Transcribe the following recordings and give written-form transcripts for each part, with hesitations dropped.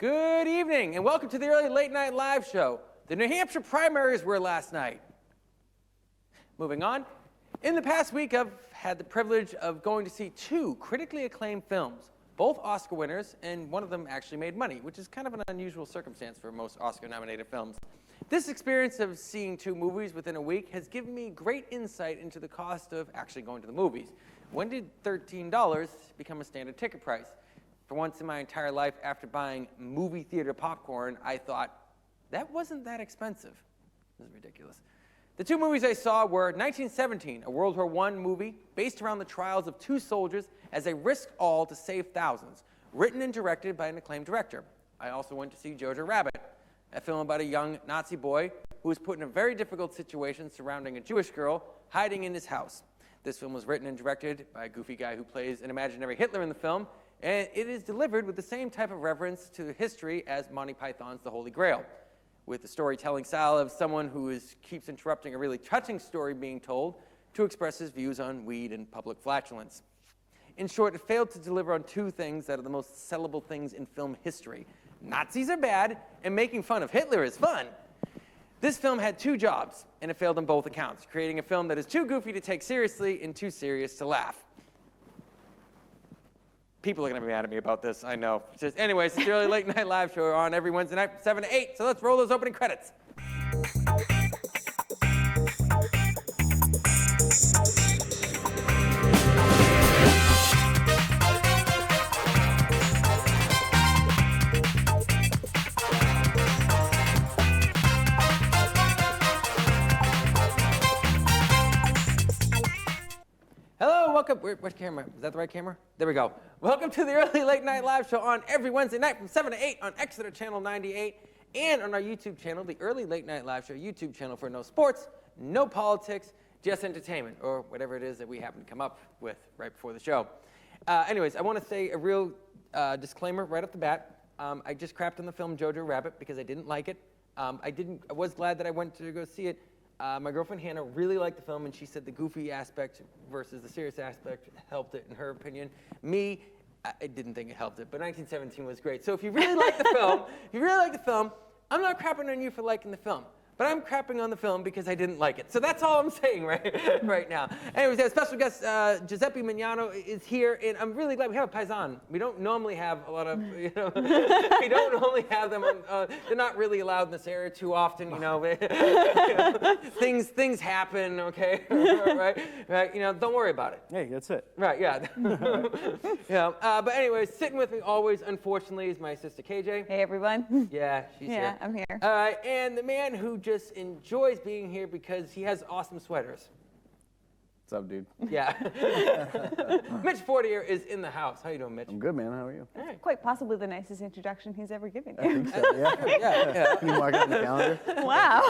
Good evening, and welcome to the early late night live show. The New Hampshire primaries were last night. Moving on, in the past week I've had the privilege of going to see two critically acclaimed films, both Oscar winners, and one of them actually made money, which is kind of an unusual circumstance for most Oscar-nominated films. This experience of seeing two movies within a week has given me great insight into the cost of actually going to the movies. When did $13 become a standard ticket price? For once in my entire life, after buying movie theater popcorn, I thought, that wasn't that expensive. This is ridiculous. The two movies I saw were 1917, a World War I movie based around the trials of two soldiers as they risk all to save thousands, written and directed by an acclaimed director. I also went to see Jojo Rabbit, a film about a young Nazi boy who was put in a very difficult situation surrounding a Jewish girl hiding in his house. This film was written and directed by a goofy guy who plays an imaginary Hitler in the film, and it is delivered with the same type of reverence to history as Monty Python's The Holy Grail, with the storytelling style of someone who keeps interrupting a really touching story being told to express his views on weed and public flatulence. In short, it failed to deliver on two things that are the most sellable things in film history. Nazis are bad, and making fun of Hitler is fun. This film had two jobs, and it failed on both accounts, creating a film that is too goofy to take seriously and too serious to laugh. People are going to be mad at me about this, I know. Anyways, it's the early late night live show on every Wednesday night from 7 to 8, so let's roll those opening credits. Welcome, what camera? Is that the right camera? There we go. Welcome to the early late night live show on every Wednesday night from 7 to 8 on Exeter Channel 98 and on our YouTube channel, the early late night live show YouTube channel for no sports, no politics, just entertainment, or whatever it is that we happen to come up with right before the show. Anyways, I want to say a real disclaimer right off the bat. I just crapped on the film Jojo Rabbit because I didn't like it. I was glad that I went to go see it. My girlfriend Hannah really liked the film, and she said the goofy aspect versus the serious aspect helped it, in her opinion. Me, I didn't think it helped it, but 1917 was great. So if you really like the film, I'm not crapping on you for liking the film, but I'm crapping on the film because I didn't like it. So that's all I'm saying right now. Anyways, we have a special guest, Giuseppe Mignano is here, and I'm really glad we have a paisan. We don't normally have a lot of, we don't normally have them. They're not really allowed in this area too often, Things happen, okay? right? Don't worry about it. Hey, that's it. Right, yeah. But anyways, sitting with me always, unfortunately, is my sister KJ. Hey, everyone. Yeah, she's here. Yeah, I'm here. And the man who just enjoys being here because he has awesome sweaters. What's up, dude? Yeah. Mitch Fortier is in the house. How you doing, Mitch? I'm good, man. How are you? All right. Quite possibly the nicest introduction he's ever given I you. think so, yeah. Can you mark it on the calendar? Wow.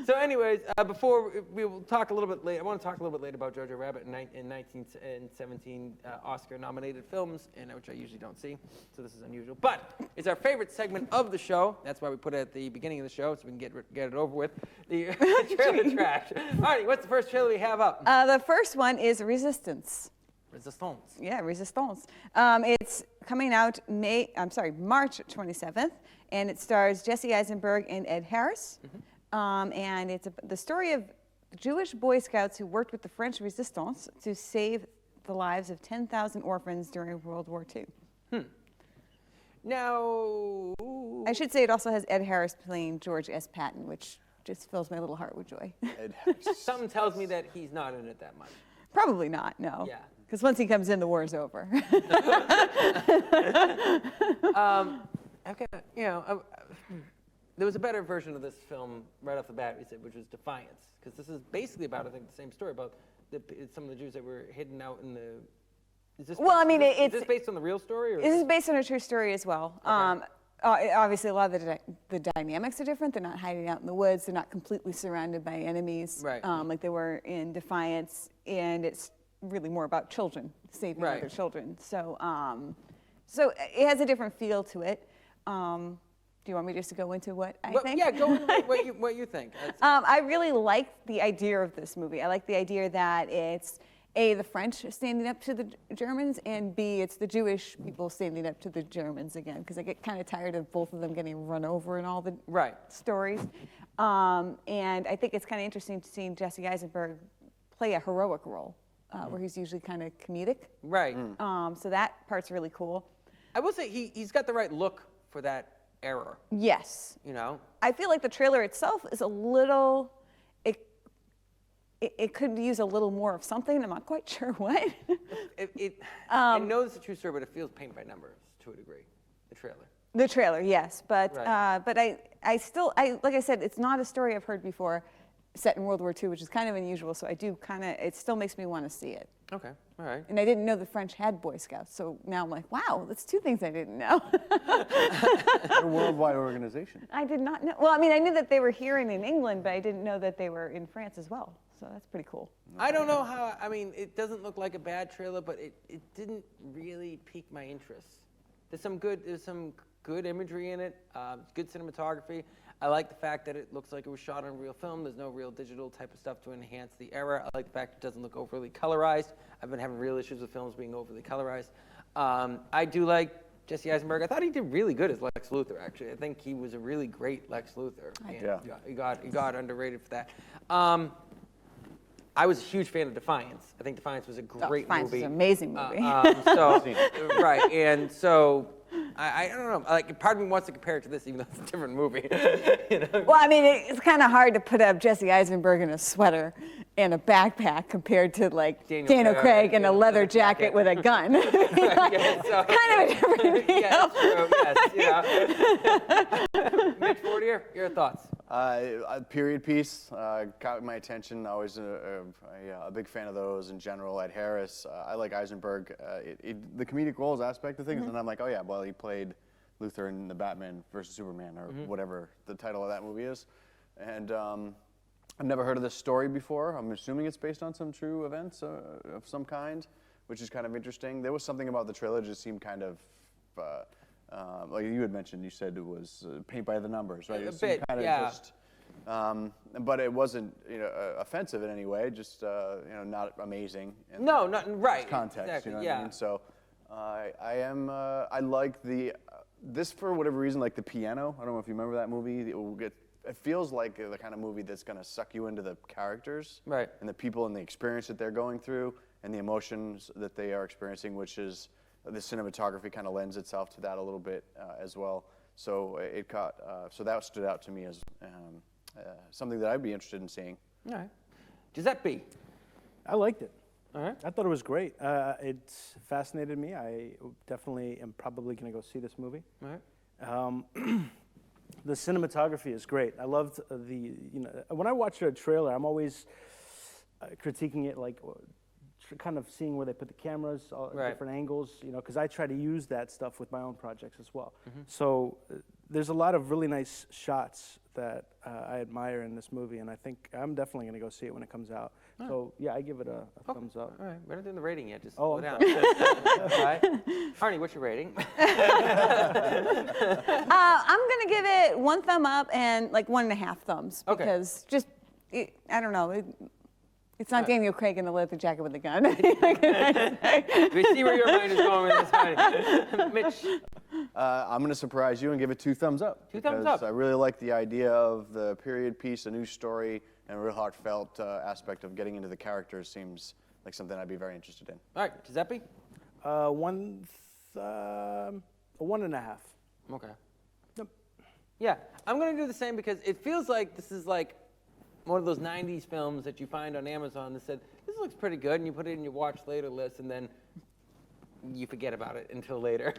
So anyways, before we will talk a little bit later, I want to talk a little bit later about Jojo Rabbit in 1917 Oscar-nominated films, which I usually don't see, so this is unusual. But it's our favorite segment of the show. That's why we put it at the beginning of the show, so we can get it over with. The trailer trash. All what's the first trailer we have up? The first one is Resistance. Resistance. Yeah, Resistance. It's coming out March 27th, and it stars Jesse Eisenberg and Ed Harris. Mm-hmm. And it's the story of Jewish Boy Scouts who worked with the French Resistance to save the lives of 10,000 orphans during World War II. Now, I should say it also has Ed Harris playing George S. Patton, which just fills my little heart with joy. Something tells me that he's not in it that much. Probably not, no. Yeah. Because once he comes in, the war's over. There was a better version of this film right off the bat, which was Defiance, because this is basically about, I think, the same story about some of the Jews that were hidden out in the. Is this based on the real story? Or this is based on a true story as well. Okay. Obviously, a lot of the dynamics are different. They're not hiding out in the woods. They're not completely surrounded by enemies, like they were in Defiance. And it's really more about children, saving other children. So, so it has a different feel to it. Do you want me just to go into what I think? Yeah, go into what you think. I really like the idea of this movie. I like the idea that it's A, the French standing up to the Germans, and B, it's the Jewish people standing up to the Germans again, because I get kind of tired of both of them getting run over in all the stories. And I think it's kind of interesting to see Jesse Eisenberg play a heroic role, where he's usually kind of comedic. Right. So that part's really cool. I will say he's got the right look for that era. Yes. You know? I feel like the trailer itself is a little, it could use a little more of something. I'm not quite sure what. I know this is a true story, but it feels paint by numbers to a degree, the trailer. The trailer, yes. But, Right. but I still, like I said, it's not a story I've heard before set in World War II, which is kind of unusual. So I do it still makes me want to see it. Okay, all right. And I didn't know the French had Boy Scouts. So now I'm like, wow, that's two things I didn't know. They're a worldwide organization. I did not know. Well, I mean, I knew that they were here and in England, but I didn't know that they were in France as well. So that's pretty cool. I don't know how, I mean, it doesn't look like a bad trailer, but it didn't really pique my interest. There's some good imagery in it, good cinematography. I like the fact that it looks like it was shot on real film. There's no real digital type of stuff to enhance the era. I like the fact it doesn't look overly colorized. I've been having real issues with films being overly colorized. I do like Jesse Eisenberg. I thought he did really good as Lex Luthor, actually. I think he was a really great Lex Luthor. Yeah. He got underrated for that. I was a huge fan of Defiance. I think Defiance was a great Defiance movie. was an amazing movie. Right, and so I don't know. Like, part of me wants to compare it to this, even though it's a different movie. You know? Well, I mean, it's kind of hard to put up Jesse Eisenberg in a sweater and a backpack compared to like Daniel Craig in a leather jacket with a gun. Kind of a different deal. Yeah, that's true. Yes, yeah. Mitch Fortier, your thoughts? A period piece caught my attention. Always a big fan of those in general. Ed Harris. I like Eisenberg. The comedic roles aspect of things, and I'm like, oh yeah, well he played Luthor in the Batman versus Superman or whatever the title of that movie is. And I've never heard of this story before. I'm assuming it's based on some true events of some kind, which is kind of interesting. There was something about the trailer that just seemed kind of. Like you had mentioned, you said it was paint by the numbers, right? A bit, yeah. But it wasn't, offensive in any way. Just, not amazing. No, not right. Context, exactly, you know what yeah. I mean? So, I like this for whatever reason, like the piano. I don't know if you remember that movie. It feels like the kind of movie that's going to suck you into the characters, right, and the people and the experience that they're going through and the emotions that they are experiencing, which is. The cinematography kind of lends itself to that a little bit as well. So so that stood out to me as something that I'd be interested in seeing. All right. Giuseppe? I liked it. All right. I thought it was great. It fascinated me. I definitely am probably going to go see this movie. All right. The cinematography is great. I loved when I watch a trailer, I'm always critiquing it like, kind of seeing where they put the cameras, different angles, because I try to use that stuff with my own projects as well. So there's a lot of really nice shots that I admire in this movie, and I think I'm definitely going to go see it when it comes out. So yeah, I give it a thumbs up. All right, we're not doing the rating yet. Just slow down. All right. Arnie, what's your rating? I'm going to give it 1 thumb up and like 1.5 thumbs because I don't know. It's not Daniel Craig in the leather jacket with a gun. We see where your mind is going with this, Mitch? I'm going to surprise you and give it 2 thumbs up. 2 thumbs up. I really like the idea of the period piece, a new story, and a real heartfelt aspect of getting into the characters seems like something I'd be very interested in. All right, Giuseppe? 1.5. Okay. Yep. Yeah, I'm going to do the same because it feels like this is like one of those 90s films that you find on Amazon that said, this looks pretty good, and you put it in your watch later list, and then you forget about it until later.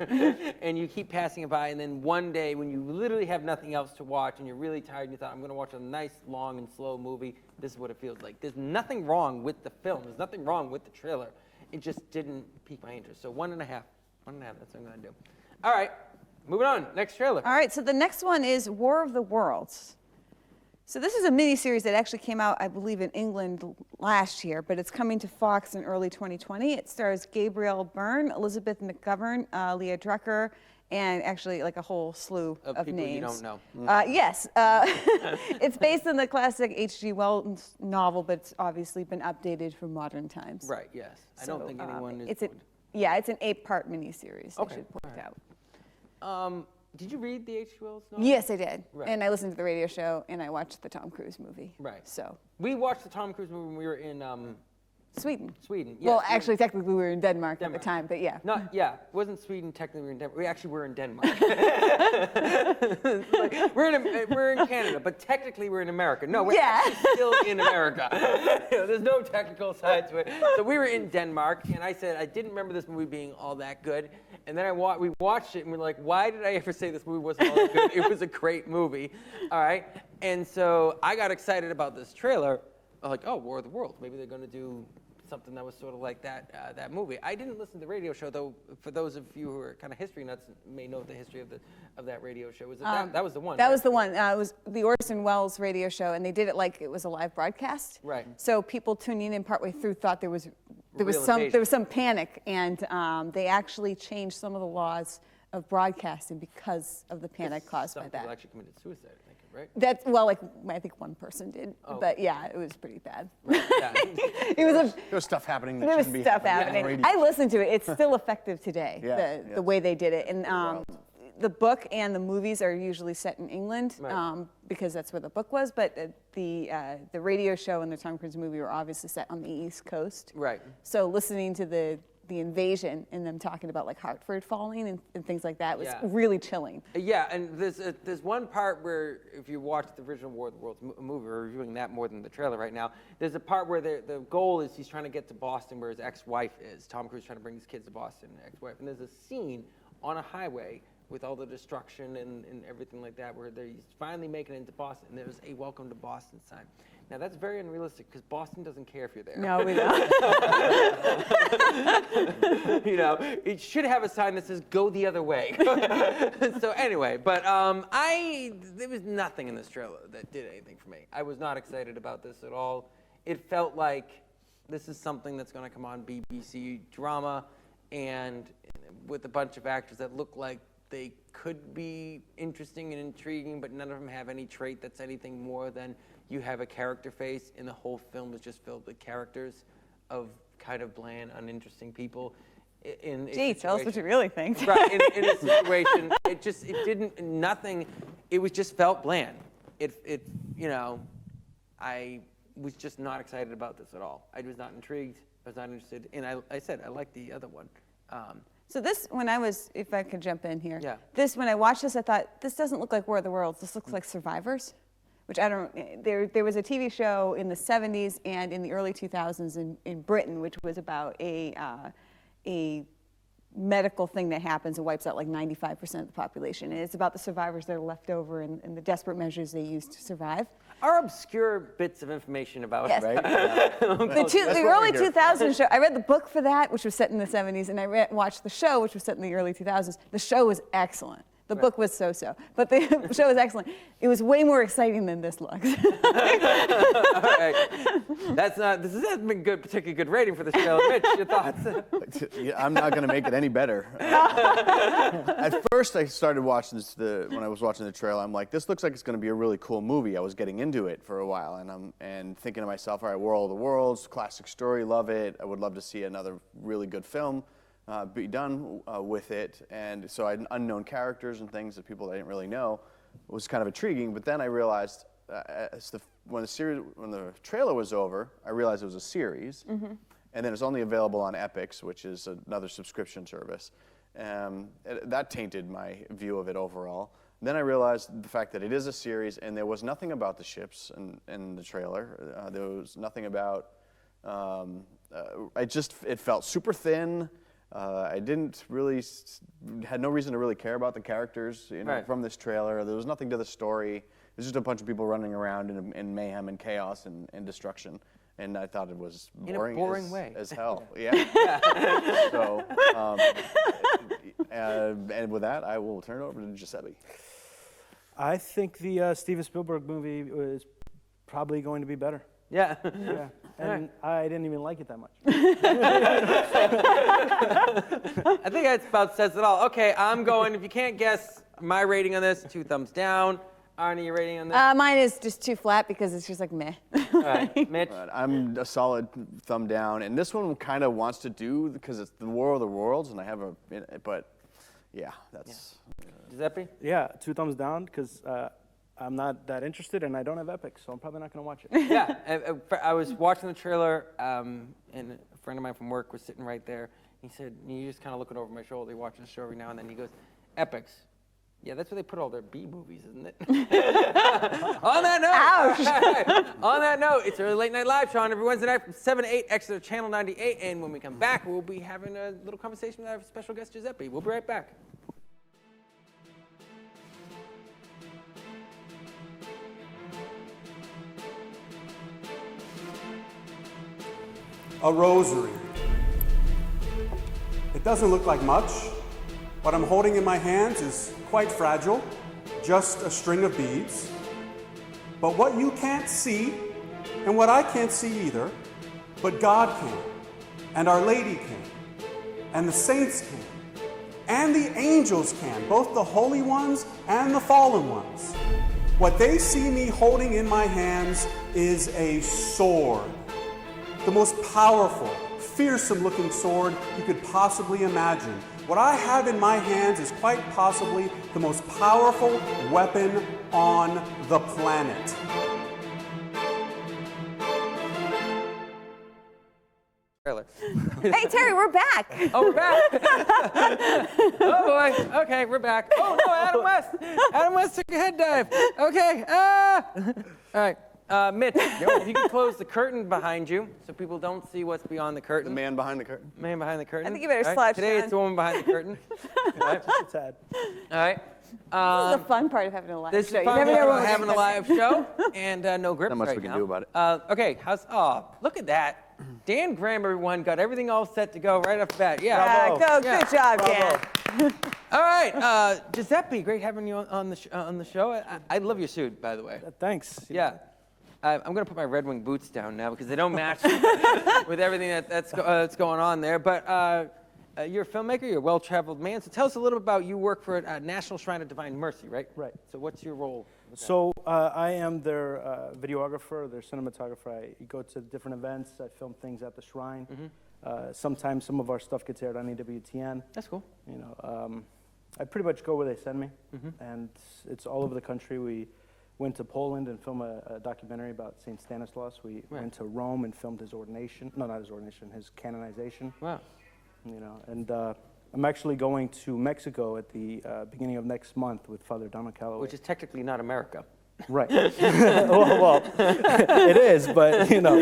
And you keep passing it by, and then one day when you literally have nothing else to watch and you're really tired and you thought, I'm going to watch a nice, long, and slow movie, this is what it feels like. There's nothing wrong with the film. There's nothing wrong with the trailer. It just didn't pique my interest. So 1.5. 1.5, that's what I'm going to do. All right, moving on. Next trailer. All right, so the next one is War of the Worlds. So this is a miniseries that actually came out, I believe, in England last year, but it's coming to Fox in early 2020. It stars Gabriel Byrne, Elizabeth McGovern, Leah Drucker, and actually like a whole slew of people names. you don't know. Yes. It's based on the classic H.G. Wells novel, but it's obviously been updated for modern times. Right, yes. I don't think anyone is... It's an 8-part miniseries, I should point out. Did you read the H.G. Wells novel? Yes, I did. Right. And I listened to the radio show, and I watched the Tom Cruise movie. Right. So. We watched the Tom Cruise movie when we were in Sweden. Sweden. Well, yes, actually, technically, we were in Denmark at the time, but yeah. It wasn't Sweden, technically we were in Denmark. We actually were in Denmark. We're in Canada, but technically we're in America. No, we're actually still in America. There's no technical side to it. So we were in Denmark, and I said I didn't remember this movie being all that good. And then we watched it, and we're like, why did I ever say this movie wasn't all that good? It was a great movie, all right? And so I got excited about this trailer. I'm like, oh, War of the Worlds. Maybe they're going to do something that was sort of like that movie. I didn't listen to the radio show, though. For those of you who are kind of history nuts, may know the history of that radio show. Was it that was the one? That was the one. It was the Orson Welles radio show, and they did it like it was a live broadcast. Right. So people tuning in partway through thought there was Real some panic, and they actually changed some of the laws of broadcasting because of the panic caused by Some people that. actually committed suicide, I think, right? That's I think one person did, Oh. but yeah, it was pretty bad. Right, yeah. There was stuff happening that There was shouldn't be stuff happening. happening. I listened to it. It's still effective today. Yeah, The way they did it, and the book and the movies are usually set in England because that's where the book was. But the radio show and the Tom Cruise movie were obviously set on the East Coast. Right. So listening to the invasion and them talking about like Hartford falling and things like that was really chilling. Yeah, and there's one part where, if you watch the original War of the Worlds movie, we're reviewing that more than the trailer right now, there's a part where the goal is he's trying to get to Boston where his ex-wife is. Tom Cruise trying to bring his kids to Boston, ex-wife. And there's a scene on a highway with all the destruction and everything like that where he's finally making it into Boston, and there's a welcome to Boston sign. Now, that's very unrealistic because Boston doesn't care if you're there. No, we don't. It should have a sign that says "Go the other way." So anyway, but there was nothing in this trailer that did anything for me. I was not excited about this at all. It felt like this is something that's going to come on BBC drama, and with a bunch of actors that look like they could be interesting and intriguing, but none of them have any trait that's anything more than you have a character face, and the whole film is just filled with characters of kind of bland, uninteresting people. Gee, tell us what you really think. Right, in a situation, it was just felt bland. I was just not excited about this at all. I was not intrigued, I was not interested, and I said I liked the other one. So this, if I could jump in here. Yeah. When I watched this, I thought, this doesn't look like War of the Worlds. This looks like Survivors, which I don't, there was a TV show in the 70s and in the early 2000s in Britain, which was about a medical thing that happens and wipes out like 95% of the population. And it's about the survivors that are left over and the desperate measures they use to survive. Our obscure bits of information about Yes. Right? Yeah. The early 2000s show, I read the book for that, which was set in the 70s, and I watched the show, which was set in the early 2000s. The show was excellent. The book was so-so, but the show was excellent. It was way more exciting than this looks. All right. This hasn't been particularly good rating for the show. Mitch, your thoughts? I'm not going to make it any better. At first, I started watching when I was watching the trailer, I'm like, this looks like it's going to be a really cool movie. I was getting into it for a while, and thinking to myself, all right, War of the Worlds, classic story, love it. I would love to see another really good film be done with it. And so I had unknown characters and things that people I didn't really know. It was kind of intriguing, but then I realized when the trailer was over, I realized it was a series, and then it's only available on Epix, which is another subscription service. That tainted my view of it overall. Then I realized the fact that it is a series, and there was nothing about the ships in the trailer. There was nothing about. It felt super thin. I had no reason to really care about the characters from this trailer. There was nothing to the story. It was just a bunch of people running around in mayhem and chaos and destruction. And I thought it was boring, as hell. Yeah. So, and with that, I will turn it over to Giuseppe. I think the Steven Spielberg movie is probably going to be better. Yeah. Yeah, and I didn't even like it that much. I think that about says it all. Okay, I'm going. If you can't guess my rating on this, 2 thumbs down. Arnie, your rating on this? Mine is just too flat because it's just like meh. All right, Mitch. I'm a solid thumb down, and this one kind of wants to do because it's the War of the Worlds, and I have but yeah, that's. Giuseppe? Yeah, 2 thumbs down because I'm not that interested, and I don't have Epic, so I'm probably not going to watch it. Yeah, I was watching the trailer, and a friend of mine from work was sitting right there. He said, "You just kind of looking over my shoulder, watching the show every now and then." He goes, "Epics." Yeah, that's where they put all their B movies, isn't it? On that note, Ouch. On that note, it's our late night live show on every Wednesday night from 7 to 8, Exeter Channel 98. And when we come back, we'll be having a little conversation with our special guest Giuseppe. We'll be right back. A rosary. It doesn't look like much. What I'm holding in my hands is quite fragile, just a string of beads. But what you can't see, and what I can't see either, but God can, and Our Lady can, and the saints can, and the angels can, both the holy ones and the fallen ones. What they see me holding in my hands is a sword. The most powerful, fearsome-looking sword you could possibly imagine. What I have in my hands is quite possibly the most powerful weapon on the planet. Hey, Terry, we're back. Oh, we're back. Oh, boy. Okay, we're back. Oh, no, Adam West. Adam West took a head dive. Okay. All right. Mitch, if you could close the curtain behind you so people don't see what's beyond the curtain. The man behind the curtain. Man behind the curtain. I think you better All slouch Today down. it's the woman behind the curtain. All right. Just a tad. All right. This is the fun part of having a live This show. is You fun never know about what having a we're live show and no grips Not much right we can now. do about it. Okay, look at that. Dan Graham, everyone, got everything all set to go right off the bat. Yeah. Yeah, Bravo. good job, Dan. All right, Giuseppe, great having you on the show. I love your suit, by the way. Thanks. Yeah. I'm going to put my Red Wing boots down now because they don't match with everything that's going on there. But you're a filmmaker. You're a well-traveled man. So tell us a little bit about you work for National Shrine of Divine Mercy, right? Right. So what's your role? with that? So I am their videographer, their cinematographer. I go to different events. I film things at the shrine. Sometimes some of our stuff gets aired on EWTN. That's cool. You know, I pretty much go where they send me, and it's all over the country. We went to Poland and filmed a documentary about St. Stanislaus. We went to Rome and filmed his ordination. No, not his ordination, his canonization. Wow. You know, and I'm actually going to Mexico at the beginning of next month with Father Donald Calloway. Which is technically not America. Right. well, it is, but you know.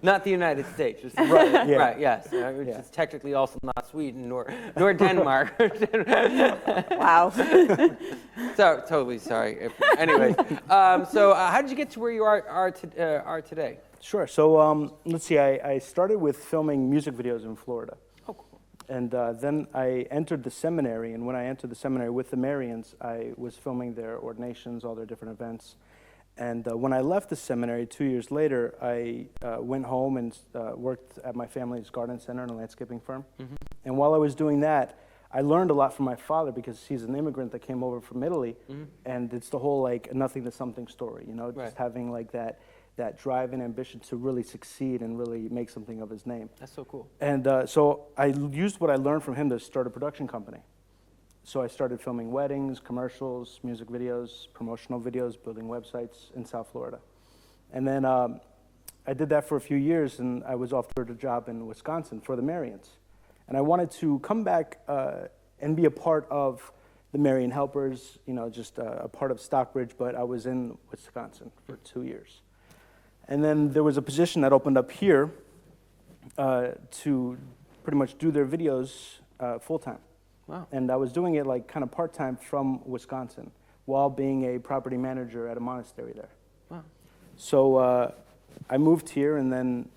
Not the United States. Right, yeah. Right, yes. Which is technically also not Sweden nor Denmark. Wow. So, totally sorry. Anyways, so how did you get to where you are today? Sure. So let's see. I started with filming music videos in Florida. Oh, cool. And then I entered the seminary, and when I entered the seminary with the Marians, I was filming their ordinations, all their different events. And when I left the seminary 2 years later, I went home and worked at my family's garden center in a landscaping firm. And while I was doing that, I learned a lot from my father because he's an immigrant that came over from Italy, and it's the whole like nothing to something story, you know, just having like that drive and ambition to really succeed and really make something of his name. That's so cool. And so I used what I learned from him to start a production company. So I started filming weddings, commercials, music videos, promotional videos, building websites in South Florida. And then I did that for a few years, and I was offered a job in Wisconsin for the Marians. And I wanted to come back and be a part of the Marian Helpers, you know, just a part of Stockbridge, but I was in Wisconsin for 2 years. And then there was a position that opened up here to pretty much do their videos full-time. Wow. And I was doing it like kind of part-time from Wisconsin while being a property manager at a monastery there. Wow. So I moved here, and then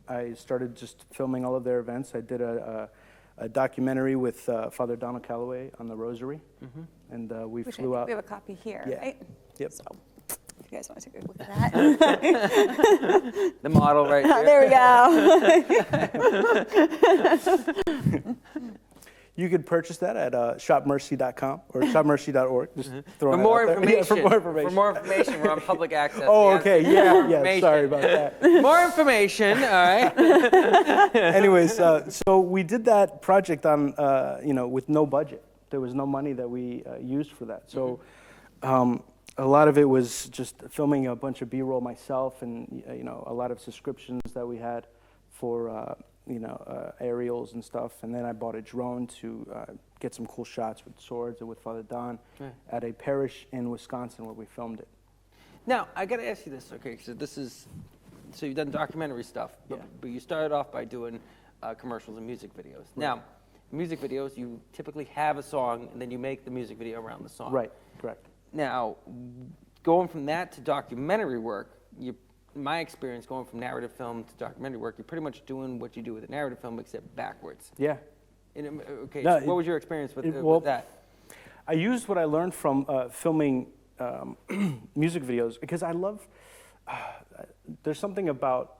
I started just filming all of their events. I did a documentary with Father Donald Calloway on the Rosary, and we Which flew I think out. we have a copy here, Yeah. right? Yep. So, you guys want to take a look at that. The model right there. There we go. You could purchase that at shopmercy.com or shopmercy.org. Just For throwing more it out there. information. Yeah, for more information. For more information, we're on public access. Oh, We have okay. more Yeah. information. Sorry about that. More information. All right. Anyways, so we did that project on, with no budget. There was no money that we used for that. So a lot of it was just filming a bunch of B-roll myself, and a lot of subscriptions that we had for aerials and stuff. And then I bought a drone to get some cool shots with swords and with Father Don at a parish in Wisconsin where we filmed it. Now, I got to ask you this, okay? So you've done documentary stuff, but you started off by doing commercials and music videos. Right. Now, music videos, you typically have a song, and then you make the music video around the song. Right, correct. Now, going from that to documentary work, my experience going from narrative film to documentary work, you're pretty much doing what you do with a narrative film, except backwards. Yeah. Okay, No, so what was your experience with that? I used what I learned from filming music videos, because I love, there's something about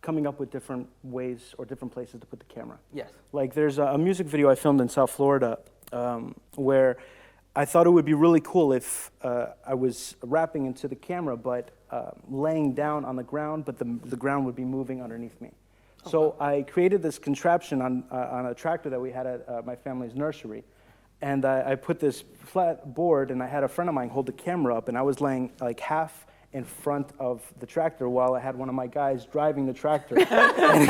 coming up with different ways or different places to put the camera. Yes. Like there's a music video I filmed in South Florida where I thought it would be really cool if I was rapping into the camera, but laying down on the ground, but the ground would be moving underneath me. So I created this contraption on a tractor that we had at my family's nursery. And I put this flat board, and I had a friend of mine hold the camera up, and I was laying like half in front of the tractor while I had one of my guys driving the tractor. And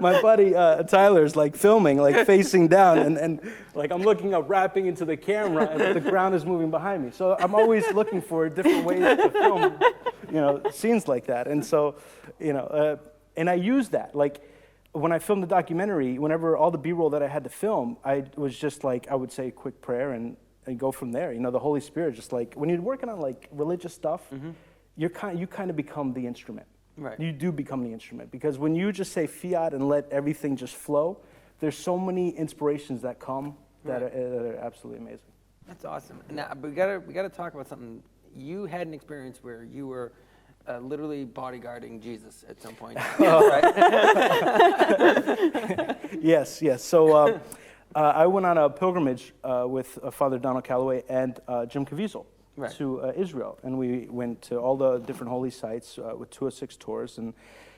my buddy Tyler's like filming, like facing down, and like I'm looking up, rapping into the camera, and the ground is moving behind me. So I'm always looking for different ways to film, scenes like that. And so, and I use that. Like when I filmed the documentary, whenever all the B-roll that I had to film, I was just like, I would say a quick prayer and go from there. The Holy Spirit, just like when you're working on like religious stuff, you kind of become the instrument. Right. You do become the instrument, because when you just say fiat and let everything just flow, there's so many inspirations that come that are absolutely amazing. That's awesome. Now, but we gotta talk about something. You had an experience where you were literally bodyguarding Jesus at some point. Right? Yes. So I went on a pilgrimage with Father Donald Calloway and Jim Caviezel to Israel, and we went to all the different holy sites with 206 tours, and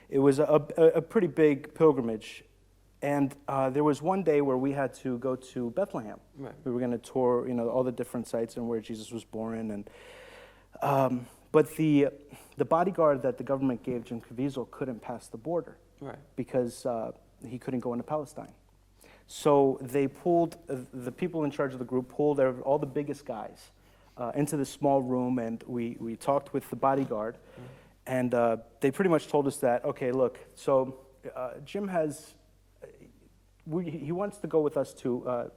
it was a pretty big pilgrimage. And there was one day where we had to go to Bethlehem. Right. We were going to tour, all the different sites and where Jesus was born, and but the bodyguard that the government gave Jim Caviezel couldn't pass the border, because he couldn't go into Palestine. So they pulled, the people in charge of the group pulled all the biggest guys into this small room, and we talked with the bodyguard, and they pretty much told us that, okay, look, so Jim he wants to go with us to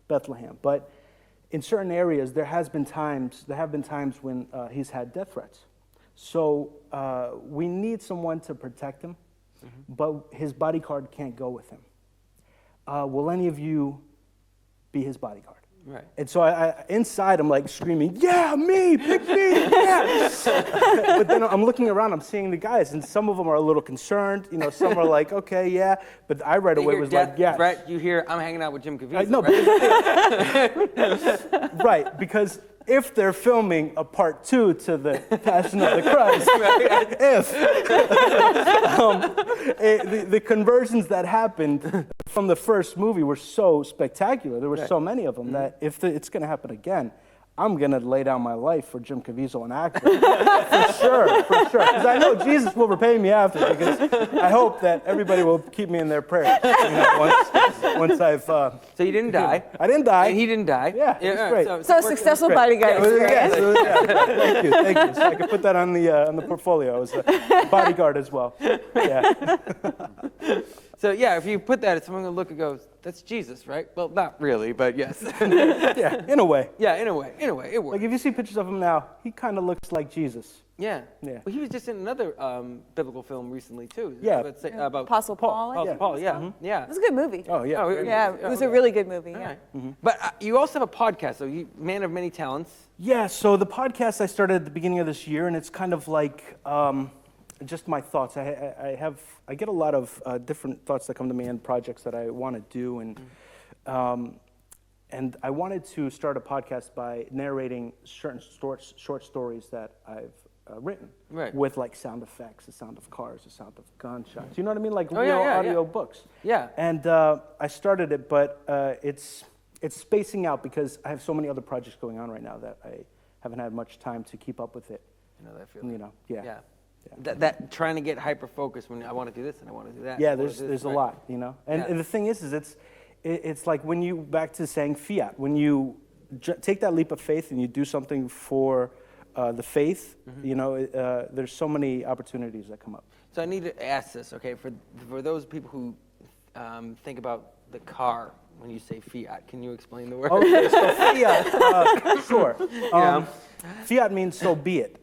Bethlehem, but in certain areas there have been times when he's had death threats. So we need someone to protect him, but his bodyguard can't go with him. Will any of you be his bodyguard? Right. And so I inside, I'm like screaming, yeah, me, pick me, yeah. But then I'm looking around, I'm seeing the guys, and some of them are a little concerned. Some are like, okay, yeah. But I right away was like, yes. Brett, you hear, I'm hanging out with Jim Caviezel. No, right, because if they're filming a part 2 to the Passion of the Christ, the conversions that happened from the first movie were so spectacular. There were so many of them that if it's going to happen again, I'm going to lay down my life for Jim Caviezel and acting. For sure. Because I know Jesus will repay me after, because I hope that everybody will keep me in their prayers. Once I've... So you didn't die. I didn't die. And he didn't die. Yeah, it was great. So successful bodyguard experience. Thank you. So I could put that on the portfolio. I was a bodyguard as well. Yeah. So yeah, if you put that, someone will look and go, "That's Jesus, right?" Well, not really, but yes. Yeah, in a way. Yeah, in a way, it works. Like if you see pictures of him now, he kind of looks like Jesus. Yeah. Yeah. Well, he was just in another biblical film recently too. Yeah. About Apostle Paul. I Apostle think. Paul. Yeah. Yeah. It was a good movie. Oh yeah. Oh, Yeah, it was a really good movie. All Yeah. right. But you also have a podcast, so you man of many talents. Yeah, so the podcast I started at the beginning of this year, and it's kind of like just my thoughts. I get a lot of different thoughts that come to me and projects that I want to do, and I wanted to start a podcast by narrating certain short stories that I've written, Right. with like sound effects, the sound of cars, the sound of gunshots. You know what I mean? Like Oh, real yeah, audio yeah. books. Yeah. And I started it, but it's spacing out because I have so many other projects going on right now that I haven't had much time to keep up with it. You know that feeling. You know, yeah. Yeah. That trying to get hyper focused when I want to do this and I want to do that. Yeah, I wanna do there's this, a right. lot, you know. And, Yeah. and the thing is it's like when you, back to saying fiat, when you take that leap of faith and you do something for the faith, you know, there's so many opportunities that come up. So I need to ask this, okay? For those people who think about the car when you say fiat, can you explain the word? Okay, so fiat, sure. Fiat means so be it.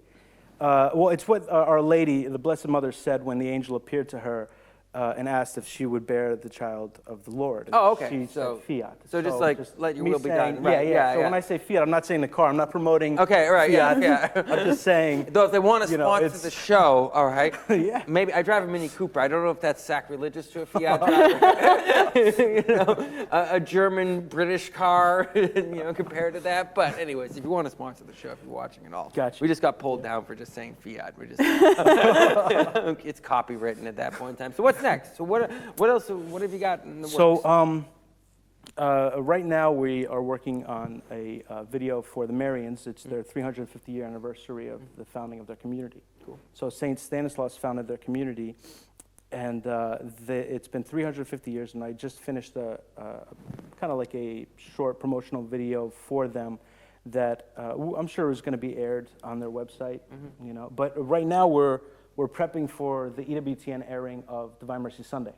Well, it's what Our Lady, the Blessed Mother, said when the angel appeared to her and asked if she would bear the child of the Lord. And Oh, okay. She So- said fiat. so just like, let your me will be saying- done. Right, Yeah. yeah, So yeah. when I say fiat, I'm not saying the car. I'm not promoting Okay, right, yeah, fiat. yeah. I'm just saying, Though if they want to You know, sponsor it's- the show, all right. Yeah. Maybe I drive a Mini Cooper. I don't know if that's sacrilegious to a Fiat driver. You know, a German British car, you know, compared to that. But anyways, if you want to sponsor the show, if you're watching at all, Gotcha. we just got pulled down for just saying Fiat. We're just it's copywritten at that point in time. So what's next? So what else? What have you got in the works? So right now we are working on a video for the Marians. It's their 350-year anniversary of the founding of their community. Cool. So St. Stanislaus founded their community, and it's been 350 years, and I just finished kind of like a short promotional video for them that I'm sure is going to be aired on their website, you know. But right now we're prepping for the EWTN airing of Divine Mercy Sunday,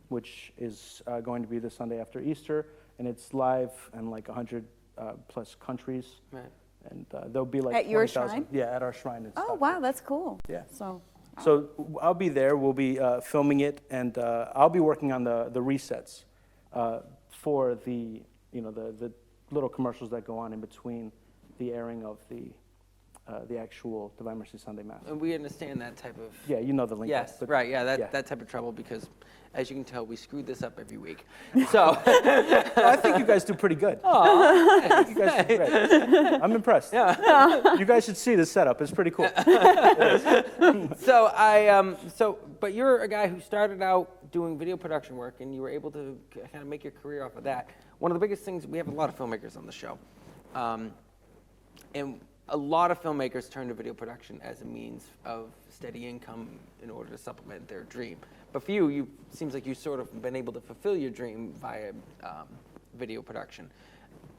which is going to be the Sunday after Easter, and it's live in like 100 plus countries. Right. And there'll be like At your 20,000 shrine? Yeah, at our shrine. In Oh, Stockton. wow, that's cool. Yeah. So, So I'll be there. We'll be filming it, and I'll be working on the resets for the little commercials that go on in between the airing of the actual Divine Mercy Sunday Mass. And we understand that type of. Yeah, you know the link. Yes, but- right, yeah, that yeah. type of trouble because, as you can tell, we screwed this up every week. So, I think you guys do pretty good. I think you guys do great. I'm impressed. Yeah. You guys should see this setup. It's pretty cool. but you're a guy who started out doing video production work, and you were able to kind of make your career off of that. One of the biggest things, we have a lot of filmmakers on the show, and a lot of filmmakers turn to video production as a means of steady income in order to supplement their dream. But for you, seems like you sort of been able to fulfill your dream via video production.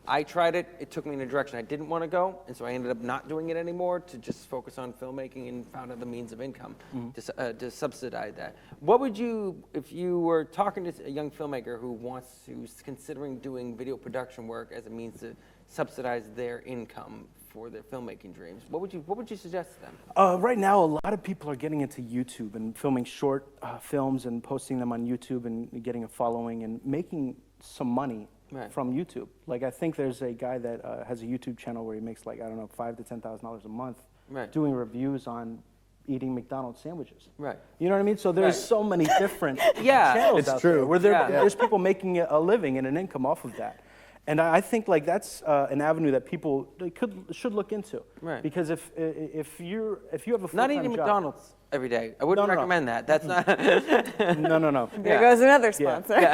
I tried it. It took me in a direction I didn't want to go, and so I ended up not doing it anymore to just focus on filmmaking and found other means of income to subsidize that. What would you, if you were talking to a young filmmaker who's considering doing video production work as a means to subsidize their income for their filmmaking dreams, what would you suggest to them? Right now, a lot of people are getting into YouTube and filming short films and posting them on YouTube and getting a following and making some money from YouTube. Like, I think there's a guy that has a YouTube channel where he makes like, I don't know, $5,000 to $10,000 a month doing reviews on eating McDonald's sandwiches. Right. You know what I mean? So there's so many different channels It's out true. there where there's people making a living and an income off of that. And I think like that's an avenue that people should look into. Right. Because if you have a full-time Not eating job, McDonald's every day. I wouldn't No. recommend that. That's not. No. there goes another sponsor. Yeah.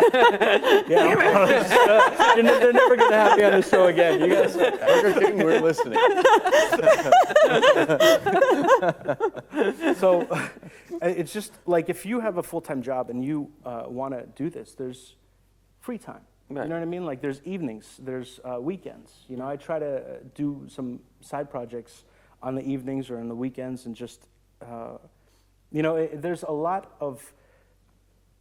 They're never going to have me on the show again. You guys, Burger King, we're listening. so it's just like if you have a full-time job and you want to do this, there's free time. Right. You know what I mean? Like there's evenings, there's weekends. You know, I try to do some side projects on the evenings or on the weekends and just, there's a lot of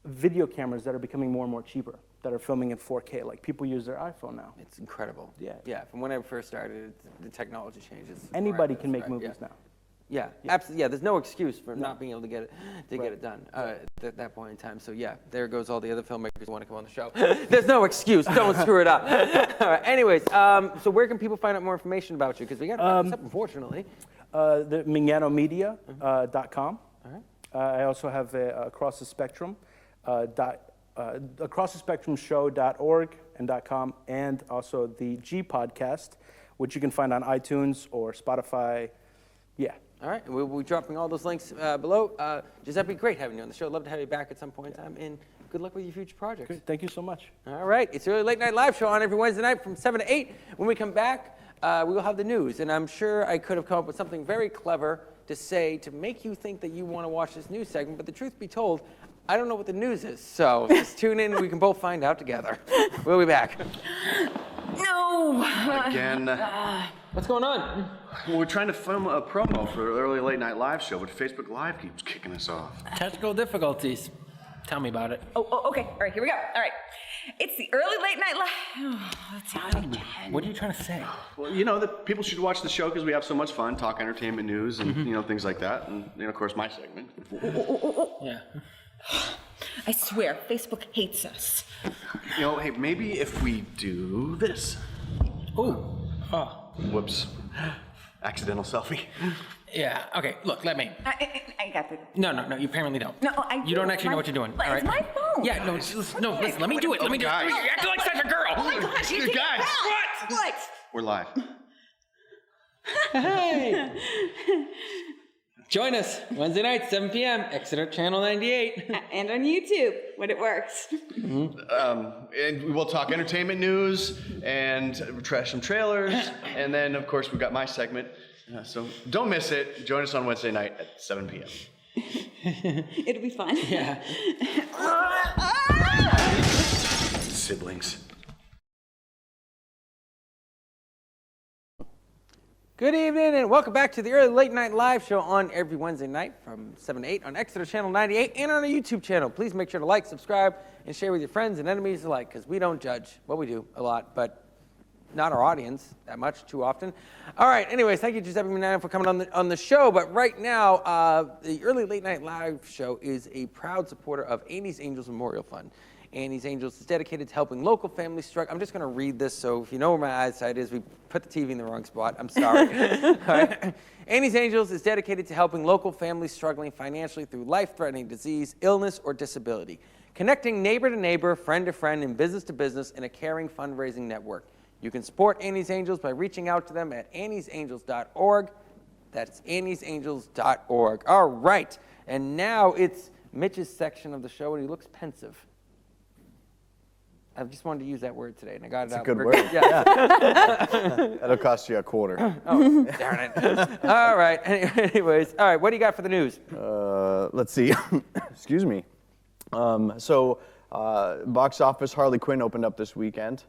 video cameras that are becoming more and more cheaper, that are filming in 4K. Like people use their iPhone now. It's incredible. Yeah. Yeah, from when I first started, the technology changes. Anybody can make movies now. Yeah, absolutely. Yeah, there's no excuse for not being able to get it done at that point in time. So yeah, there goes all the other filmmakers who want to come on the show. There's no excuse. Don't screw it up. All right. Anyways, so where can people find out more information about you? Because we got to wrap this up, unfortunately. The MignanoMedia.com. All right. I also have Across the Spectrum, acrossthespectrumshow.org and .com, and also the G Podcast, which you can find on iTunes or Spotify. Yeah. All right, we'll be dropping all those links below. Giuseppe, great having you on the show. I'd love to have you back at some point in time, and good luck with your future projects. Good. Thank you so much. All right, it's the Early Late Night Live Show on every Wednesday night from 7 to 8. When we come back, we will have the news, and I'm sure I could have come up with something very clever to say to make you think that you want to watch this news segment, but the truth be told, I don't know what the news is, so just tune in and we can both find out together. We'll be back. No. Again. What's going on? Well, we're trying to film a promo for the Early Late Night Live show, but Facebook Live keeps kicking us off. Technical difficulties. Tell me about it. Oh, okay. All right, here we go. All right. It's the Early Late Night Live. That's out of 10. What are you trying to say? Well, you know that people should watch the show because we have so much fun, talk entertainment news and things like that, and of course my segment. Yeah. I swear, Facebook hates us. Hey, maybe if we do this. Ooh. Oh. Whoops. Accidental selfie. Yeah. Okay. Look, let me. I got it. No. You apparently don't. No, I You don't actually know what you're doing. But all right? it's my phone. Yeah. No. Listen. Let me do it. Let me do it. Guys. You act like such a girl. Oh my gosh, you did Guys. it. What? We're live. Hey. Join us Wednesday night, 7 p.m. Exeter Channel 98. And on YouTube when it works. And we'll talk entertainment news and trash some trailers, and then of course we've got my segment. So don't miss it. Join us on Wednesday night at 7 p.m. It'll be fun. Yeah. Siblings. Good evening and welcome back to the Early Late Night Live Show on every Wednesday night from 7 to 8 on Exeter Channel 98 and on our YouTube channel. Please make sure to like, subscribe, and share with your friends and enemies alike because we don't judge. Well, we do a lot, but not our audience that much too often. All right, anyways, thank you, Giuseppe Mignano, for coming on the show. But right now, the Early Late Night Live Show is a proud supporter of Annie's Angels Memorial Fund. Annie's Angels is dedicated to helping local families struggle. I'm just going to read this, so if you know where my eyesight is, we put the TV in the wrong spot. I'm sorry. All right. Annie's Angels is dedicated to helping local families struggling financially through life-threatening disease, illness, or disability, connecting neighbor to neighbor, friend to friend, and business to business in a caring fundraising network. You can support Annie's Angels by reaching out to them at anniesangels.org. That's anniesangels.org. All right, and now it's Mitch's section of the show, and he looks pensive. I just wanted to use that word today, and I got it out. It's a good word. Yeah. That'll cost you $0.25. Oh, darn it. All right. Anyways, all right. What do you got for the news? Let's see. Excuse me. Box office, Harley Quinn opened up this weekend.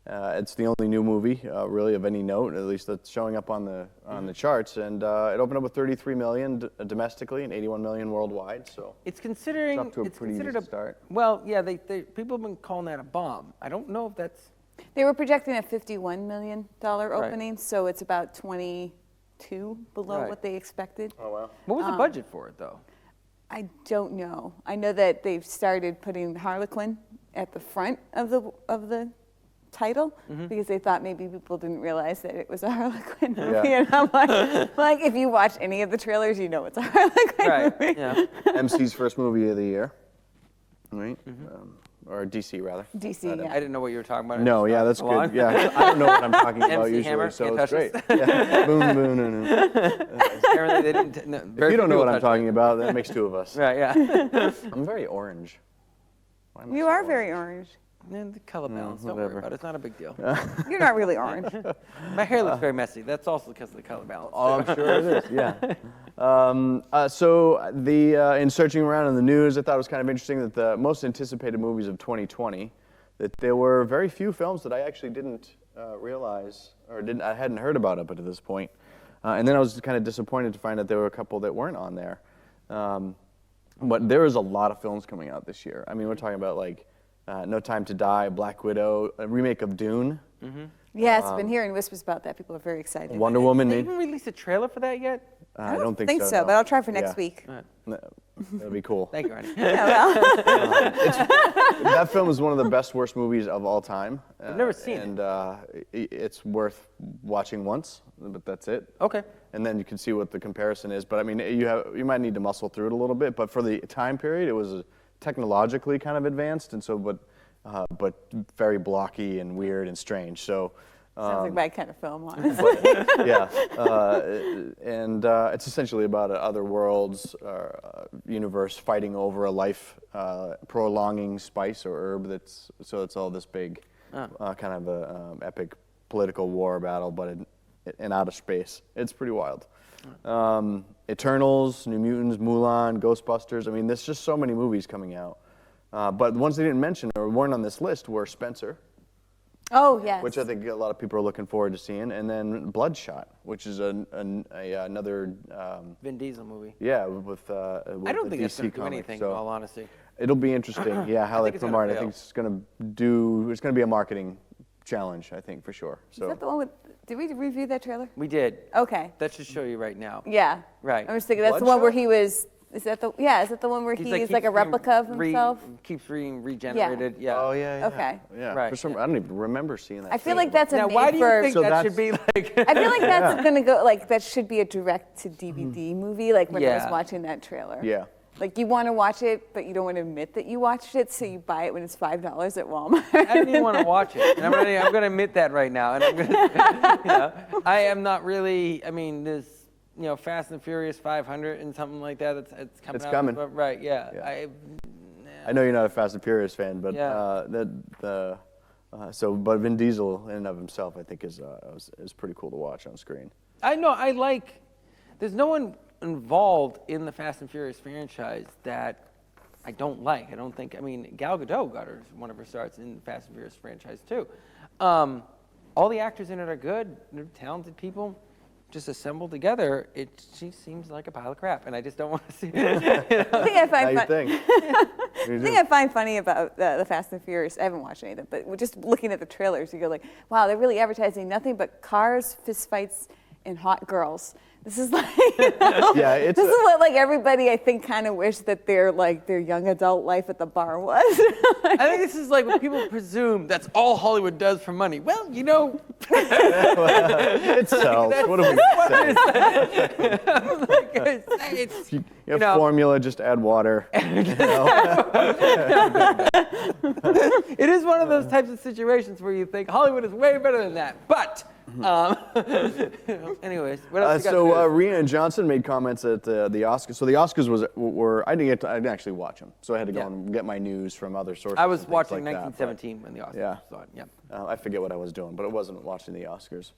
It's the only new movie, really, of any note, at least that's showing up on the charts. And it opened up with 33 million domestically and 81 million worldwide. So it's considering it's up to a pretty decent start. Well, yeah, people have been calling that a bomb. I don't know if that's. They were projecting a $51 million opening, so it's about 22 below what they expected. Oh wow! What was the budget for it, though? I don't know. I know that they've started putting Harlequin at the front of the title because they thought maybe people didn't realize that it was a Harlequin movie. Yeah. And I'm like, if you watch any of the trailers, you know it's a Harlequin movie. Yeah. MC's first movie of the year, right? Or DC rather. DC, yeah. I didn't know what you were talking about. No, yeah, that's good. Yeah, I don't know what I'm talking about MC usually, Hammer, so can't it's touch great. Yeah. Boom, boom, boom, boom. Apparently they didn't. No, If you don't know what I'm talking about, that makes two of us. Right. Yeah. I'm very orange. Why am I You so are orange? very orange. And the color balance. Don't worry whatever. about it. It's not a big deal. You're not really orange. My hair looks very messy. That's also because of the color balance. Oh, I'm sure it is, yeah. In searching around in the news, I thought it was kind of interesting that the most anticipated movies of 2020, that there were very few films that I actually didn't realize, or I hadn't heard about up to this point. And then I was kind of disappointed to find that there were a couple that weren't on there. But there is a lot of films coming out this year. I mean, we're talking about like No Time to Die, Black Widow, a remake of Dune. Yes, I've been hearing whispers about that. People are very excited. Wonder Woman. Did they even release a trailer for that yet? I don't think so. so, but I'll try for next week. That'd be cool. Thank you, Ronnie. Yeah, well, That film is one of the best, worst movies of all time. I've never seen it. And it's worth watching once, but that's it. Okay. And then you can see what the comparison is. But I mean, you might need to muscle through it a little bit. But for the time period, it was technologically kind of advanced, and so but very blocky and weird and strange. So. sounds like my kind of film, honestly. Yeah, and it's essentially about an other worlds universe fighting over a life prolonging spice or herb. So it's all this big kind of a epic political war battle, but in outer space. It's pretty wild. Eternals, New Mutants, Mulan, Ghostbusters. I mean, there's just so many movies coming out. But the ones they didn't mention or weren't on this list were Spencer. Oh, yes. Which I think a lot of people are looking forward to seeing, and then Bloodshot, which is another Vin Diesel movie. yeah with I don't the think it's DC going to do comic. anything, So in all honesty. it'll be interesting. Yeah, how think they it's gonna promote it. I fail. think it's going to be a marketing challenge. I think for sure. Is So that the one with, did we review that trailer? We did. Okay. That should show you right now. Yeah. Right. I was thinking that's the one where Bloodshot? he was, is that the one where he's like keeps a replica of being himself? Keeps being regenerated. Yeah. oh yeah. Okay. Yeah. Right. For some, I don't even remember seeing that. I feel film, like but- that's a Now, made why do you for, think So that should that's- be like? I feel like that's gonna go, like that should be a direct to DVD movie, like when I was Yeah. watching that trailer. Yeah. Like you want to watch it, but you don't want to admit that you watched it, so you buy it when it's $5 at Walmart. I don't even want to watch it. And I'm going to admit that right now. And I'm gonna, I am not really. I mean, this, Fast and Furious 500 and something like that. It's coming. It's out, coming. but right. Yeah. Yeah. I know you're not a Fast and Furious fan, but Yeah. but Vin Diesel in and of himself, I think is pretty cool to watch on screen. I know. There's no one involved in the Fast and Furious franchise that I don't like. I don't think. I mean, Gal Gadot got one of her starts in the Fast and Furious franchise too. All the actors in it are good. They're talented people. Just assembled together, she seems like a pile of crap, and I just don't want to see it. The thing I find Now you think. The thing I find funny about the Fast and Furious, I haven't watched any of them, but just looking at the trailers, you go like, wow, they're really advertising nothing but cars, fistfights, and hot girls. This is like, Yeah, it's this is what like everybody I think kind of wish that their young adult life at the bar was. I think this is like when people presume that's all Hollywood does for money. Well, it sells. What do we say? it's, You have formula, just add water. it is one of those types of situations where you think Hollywood is way better than that. But, anyways, what else you got? So Rihanna Johnson made comments at the Oscars. So the Oscars were I didn't actually watch them, so I had to go and get my news from other sources. I was and things watching like that, 1917 when the Oscars Yeah. started. Yeah. I forget what I was doing, but it wasn't watching the Oscars.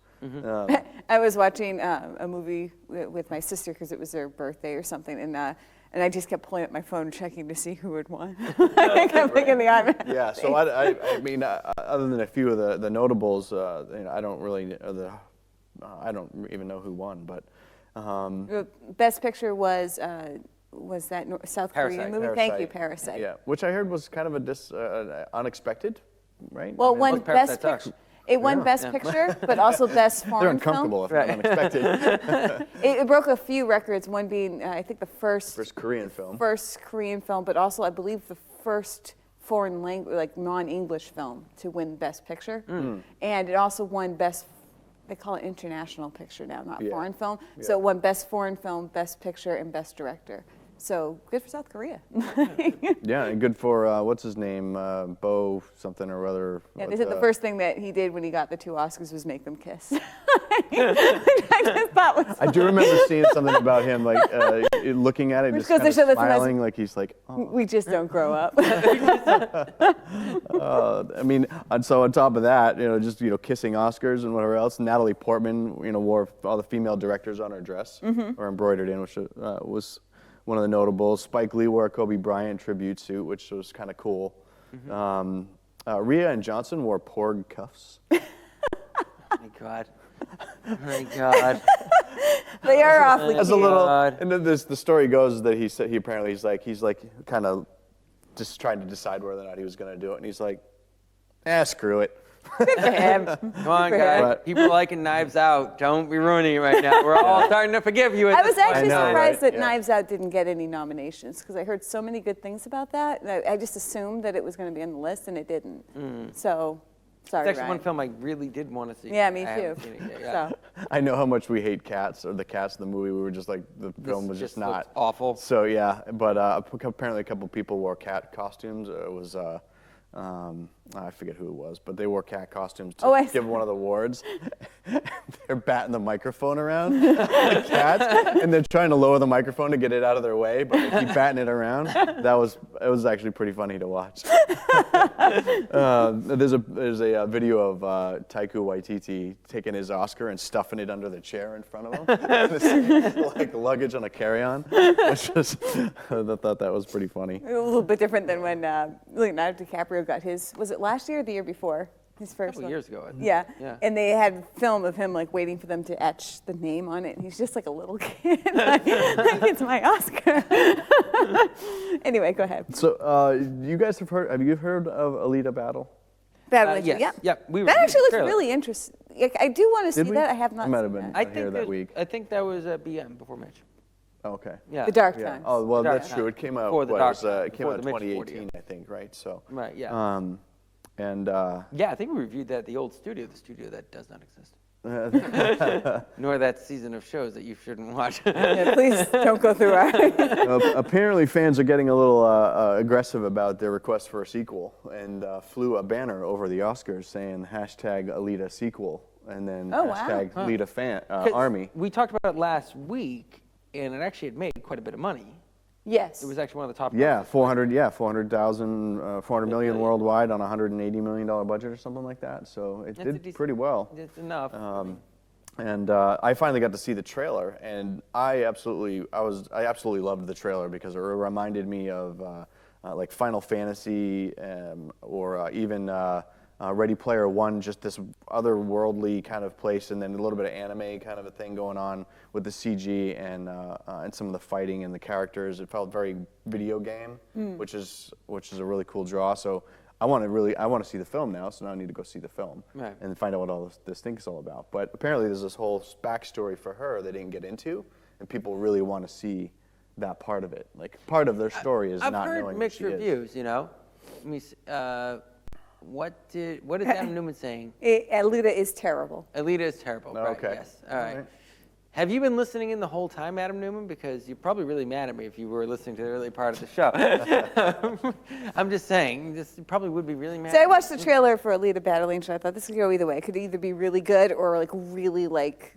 I was watching a movie with my sister because it was her birthday or something, and I just kept pulling up my phone checking to see who had won. I kept picking the IMAX. Yeah, so I mean, other than a few of the notables, I don't really I don't even know who won, but. The Best Picture was that South Parasite. Korean movie? Thank you, Parasite. Yeah, which I heard was kind of Well, unexpected, right? it I mean, won Most Parasite Best Picture. It won Best Picture, but also Best they're Foreign uncomfortable Film. if it's unexpected. It broke a few records. One being, I think, the first Korean film. first Korean film, but also I believe the first foreign language, like non-English film, to win Best Picture. And it also won Best. They call it international picture now, not foreign film. So it won Best Foreign Film, Best Picture, and Best Director. So good for South Korea. Yeah, and good for what's his name, Bo something or other. Yeah, they said the first thing that he did when he got the 2 Oscars was make them kiss. I just thought was I do remember seeing something about him, like looking at it, Which just goes kind to show of that's a nice- smiling, like he's like, oh. we just don't grow up. I mean, and so on top of that, just kissing Oscars and whatever else. Natalie Portman, wore all the female directors on her dress or embroidered in, which was one of the notables. Spike Lee wore a Kobe Bryant tribute suit, which was kind of cool. Rhea and Johnson wore porg cuffs. Oh my God. Oh my God. They are awfully As cute. a little, and then the story goes that he's like kind of just trying to decide whether or not he was going to do it, and he's like, screw it. Good for him. Come on, For guys. him. People liking Knives Out. Don't be ruining it right now. We're all starting to forgive you. I was actually know, surprised right? that Knives Out didn't get any nominations because I heard so many good things about that. And I just assumed that it was going to be on the list, and it didn't. So, sorry, It's actually Ryan. one film I really did want to see. Yeah, me I too. haven't seen it yet, yeah. So, I know how much we hate cats, or the cats in the movie. We were just like, the film was just looked not awful. So yeah, but apparently a couple people wore cat costumes. It was I forget who it was, but they wore cat costumes to give one of the awards. They're batting the microphone around, like cats, and they're trying to lower the microphone to get it out of their way, but they keep batting it around. It was actually pretty funny to watch. There's a video of Taika Waititi taking his Oscar and stuffing it under the chair in front of him, it's like luggage on a carry-on. I thought that was pretty funny. a little bit different than when Leonardo DiCaprio got his, was it last year or the year before? His first A couple one. years ago, I think. Yeah. Yeah. And they had film of him like waiting for them to etch the name on it, and he's just like a little kid, like it's my Oscar. Anyway, go ahead. So, you guys have you heard of Alita Battle? Battle Angel, Yes. yeah. Yep. We That actually looks trailer. really interesting. Like, I do want to see Did we? that. I have not It might seen have been. that. I here think that week. I think that was BM before Mitch. Okay. Yeah. The Dark Yeah. Times. Oh well, Dark that's true. It came out. Before the what, Dark it was, Times, it came before out in the Mitch 2018, Fortier. I think, right? So. Right. Yeah. And Yeah, I think we reviewed that at the old studio, the studio that does not exist. Nor that season of shows that you shouldn't watch. Yeah, please don't go through our. apparently, fans are getting a little aggressive about their request for a sequel, and flew a banner over the Oscars saying #Alita sequel, and then Oh, wow. Alita fan 'Cause army. We talked about it last week, and it actually had made quite a bit of money. Yes. It was actually one of the top. Yeah, grosses. 400 million worldwide on a $180 million budget or something like that. So it That's a did decent- pretty well. It's enough. And I finally got to see the trailer, and I absolutely loved the trailer because it reminded me of like Final Fantasy or even Ready Player One, just this otherworldly kind of place, and then a little bit of anime kind of a thing going on with the CG and some of the fighting and the characters. It felt very video game, which is a really cool draw. So I want to see the film now. So now I need to go see the film and find out what all this thing is all about. But apparently there's this whole backstory for her they didn't get into, and people really want to see that part of it. Like part of their story is not knowing I've who heard mixed she is. reviews. You know, I mean, what is Adam Newman saying? Alita is terrible. Alita is terrible. Right, Okay. yes. All right. Have you been listening in the whole time, Adam Newman? Because you're probably really mad at me if you were listening to the early part of the show. I'm just saying, you probably would be really mad. So I watched the trailer for Alita Battle Angel. I thought this could go either way. It could either be really good or like really like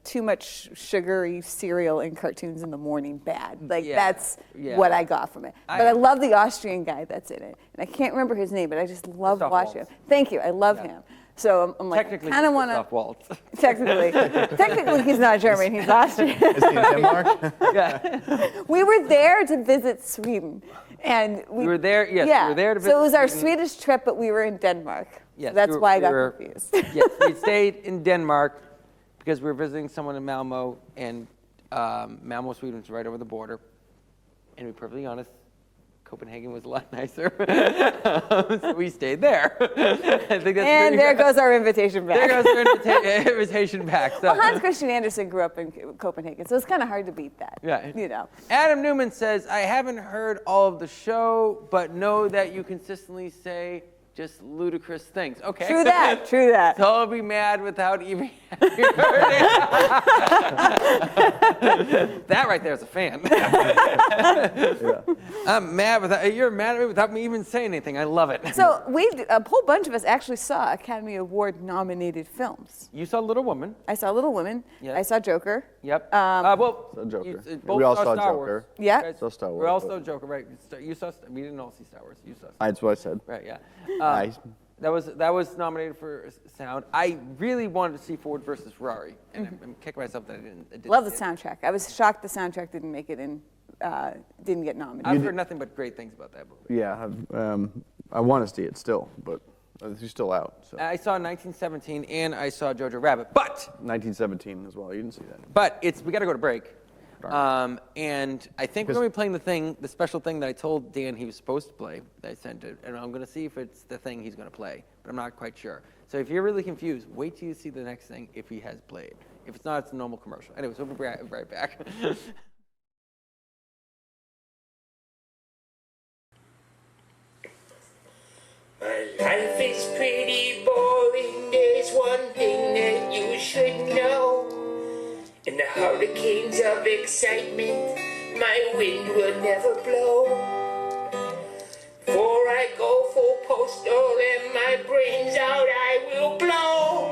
too much sugary cereal and cartoons in the morning bad. Like that's what I got from it. But I love the Austrian guy that's in it. And I can't remember his name, but I just love watching him. Thank you. I love him. So I'm like, I kind of want to. Technically he's not German. He's Austrian. Is he in Denmark? Yeah. We were there to visit Sweden, and we were there. Yes, yeah. we were there to visit. So it was our Sweden. Swedish trip, but we were in Denmark. Yes, so that's why I got confused. Yes, we stayed in Denmark because we were visiting someone in Malmo, and Malmo, Sweden was right over the border. And to be perfectly honest, Copenhagen was a lot nicer, so we stayed there. I think that's and there goes our invitation back. There goes our invitation back. So. Well, Hans Christian Andersen grew up in Copenhagen, so it's kind of hard to beat that. Yeah. You know. Adam Newman says, I haven't heard all of the show, but know that you consistently say just ludicrous things. Okay. True that. True that. So I'll be mad without even having heard it. That right there is a fan. I'm mad you're mad at me without me even saying anything. I love it. So a whole bunch of us actually saw Academy Award nominated films. You saw Little Woman. I saw Little Women. Yes. I saw Joker. Yep. Saw Joker. Both We all saw saw Star Joker. Wars. Yeah. You guys- Saw Star We Wars, all but- saw Joker, right? You saw. We didn't all see Star Wars. You saw. That's what I said. Right. Yeah. Nice. That was nominated for sound. I really wanted to see Ford versus Ferrari, and I'm kicking myself that I didn't. Love the soundtrack. I was shocked the soundtrack didn't make it in, didn't get nominated. I've heard nothing but great things about that movie. Yeah, I want to see it still, but He's still out. So. I saw 1917 and I saw Jojo Rabbit, but 1917 as well. You didn't see that. But we got to go to break. And I think we're going to be playing the special thing that I told Dan he was supposed to play, that I sent it, and I'm going to see if it's the thing he's going to play, but I'm not quite sure. So if you're really confused, wait till you see the next thing if he has played. If it's not, it's a normal commercial. Anyways, we'll be right back. My life is pretty boring, there's one thing that you should know. In the hurricanes of excitement, my wind will never blow. Before I go full postal and my brains out, I will blow.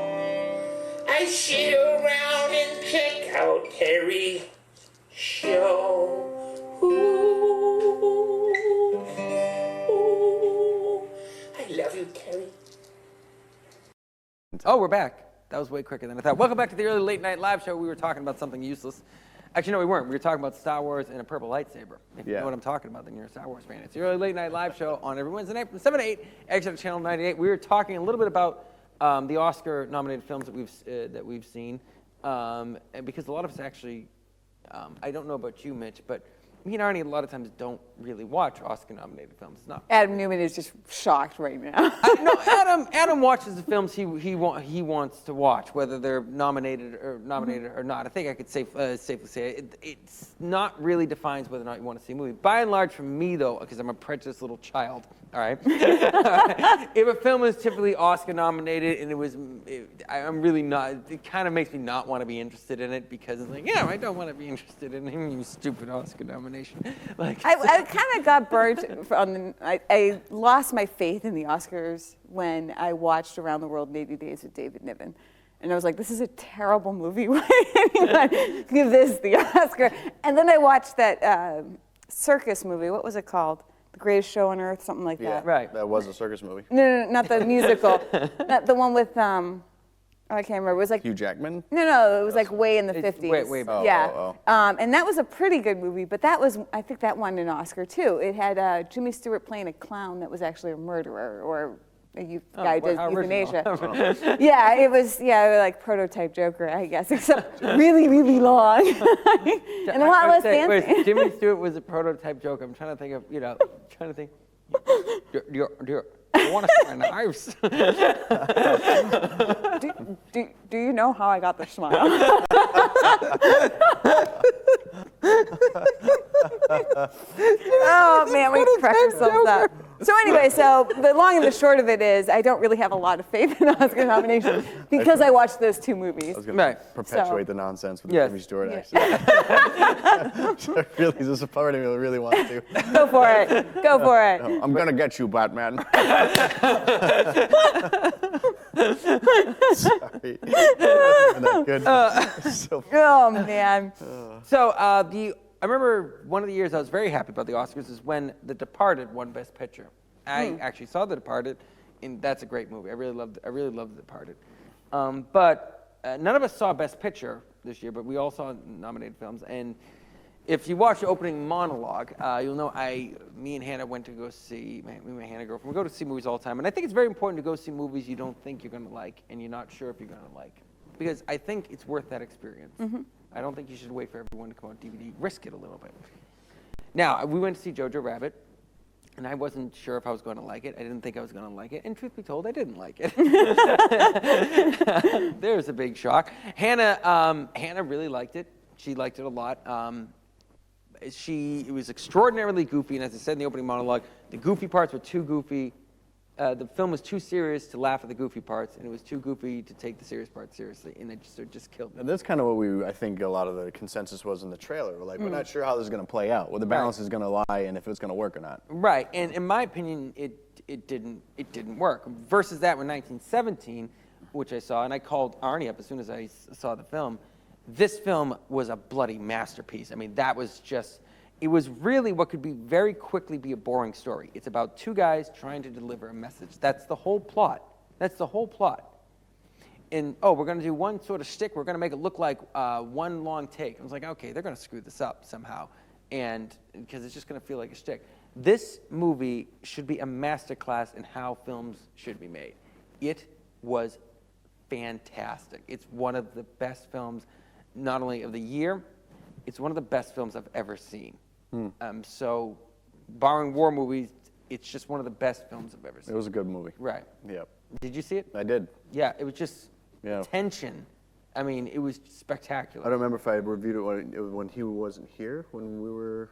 I sit around and check out Terry's show. Ooh, ooh. I love you, Terry. Oh, we're back. That was way quicker than I thought. Welcome back to the early late night live show. We were talking about something useless. Actually, no, we weren't. We were talking about Star Wars and a purple lightsaber. If you know what I'm talking about, then you're a Star Wars fan. It's the early late night live show on every Wednesday night from 7 to 8, Exit Channel 98. We were talking a little bit about the Oscar-nominated films that we've seen, and because a lot of us actually, I don't know about you, Mitch, but me and Arnie a lot of times don't really watch Oscar-nominated films. It's not. Adam Newman is just shocked right now. No, Adam watches the films he wants to watch, whether they're nominated or not. I think I could safely say it's not really defines whether or not you want to see a movie. By and large, for me though, because I'm a prejudiced little child, all right. If a film is typically Oscar nominated and I'm really not. It kind of makes me not want to be interested in it because it's like, yeah, I don't want to be interested in you stupid Oscar nomination. Like I kind of got burnt on I lost my faith in the Oscars when I watched Around the World in 80 Days with David Niven. And I was like, this is a terrible movie. Why did anyone give this the Oscar? And then I watched that circus movie. What was it called? The Greatest Show on Earth, something like that. Right. That was a circus movie. No, not the musical. Not the one with, I can't remember. It was like Hugh Jackman? No, it was like way in the 50s. Way back. Yeah. And that was a pretty good movie, but I think that won an Oscar too. It had Jimmy Stewart playing a clown that was actually a murderer or a guy who does euthanasia. Yeah, it was like prototype Joker, I guess, except really, really long and a lot less fancy. Wait, Jimmy Stewart was a prototype Joker. I'm trying to think of, do you want to try knives? Do you know how I got the smile? Oh man, we cracked ourselves up. So anyway, the long and the short of it is, I don't really have a lot of faith in Oscar nominations because I watched those two movies. I was going to perpetuate the nonsense with the Jimmy Stewart accent. So really, this is a part of me that really wants to. Go for it. Go for it. No, I'm going to get you, Batman. Sorry. That good. Oh man. So I remember one of the years I was very happy about the Oscars is when The Departed won Best Picture. I actually saw The Departed, and that's a great movie. I really loved The Departed. But none of us saw Best Picture this year, but we all saw nominated films. And if you watch the opening monologue, you'll know me and Hannah went to go see, me and my Hannah girlfriend, we go to see movies all the time. And I think it's very important to go see movies you don't think you're going to like and you're not sure if you're going to like. Because I think it's worth that experience. Mm-hmm. I don't think you should wait for everyone to come on DVD. Risk it a little bit. Now, we went to see Jojo Rabbit, and I wasn't sure if I was going to like it. I didn't think I was going to like it. And truth be told, I didn't like it. There's a big shock. Hannah really liked it. She liked it a lot. It was extraordinarily goofy, and as I said in the opening monologue, the goofy parts were too goofy. The film was too serious to laugh at the goofy parts, and it was too goofy to take the serious parts seriously, and it just killed me. And that's kind of what I think a lot of the consensus was in the trailer. We're like, we're not sure how this is going to play out, where the balance is going to lie, and if it's going to work or not. Right, and in my opinion, it didn't work. Versus that in 1917, which I saw, and I called Arnie up as soon as I saw the film. This film was a bloody masterpiece. I mean, it was really what could very quickly be a boring story. It's about two guys trying to deliver a message. That's the whole plot. And, we're going to do one sort of shtick. We're going to make it look like one long take. I was like, okay, they're going to screw this up somehow, and because it's just going to feel like a shtick. This movie should be a masterclass in how films should be made. It was fantastic. It's one of the best films, not only of the year, it's one of the best films I've ever seen. So, barring war movies, it's just one of the best films I've ever seen. It was a good movie. Right. Yep. Did you see it? I did. Yeah, it was just Yeah. tension. I mean, it was spectacular. I don't remember if I reviewed it when he wasn't here, when we were...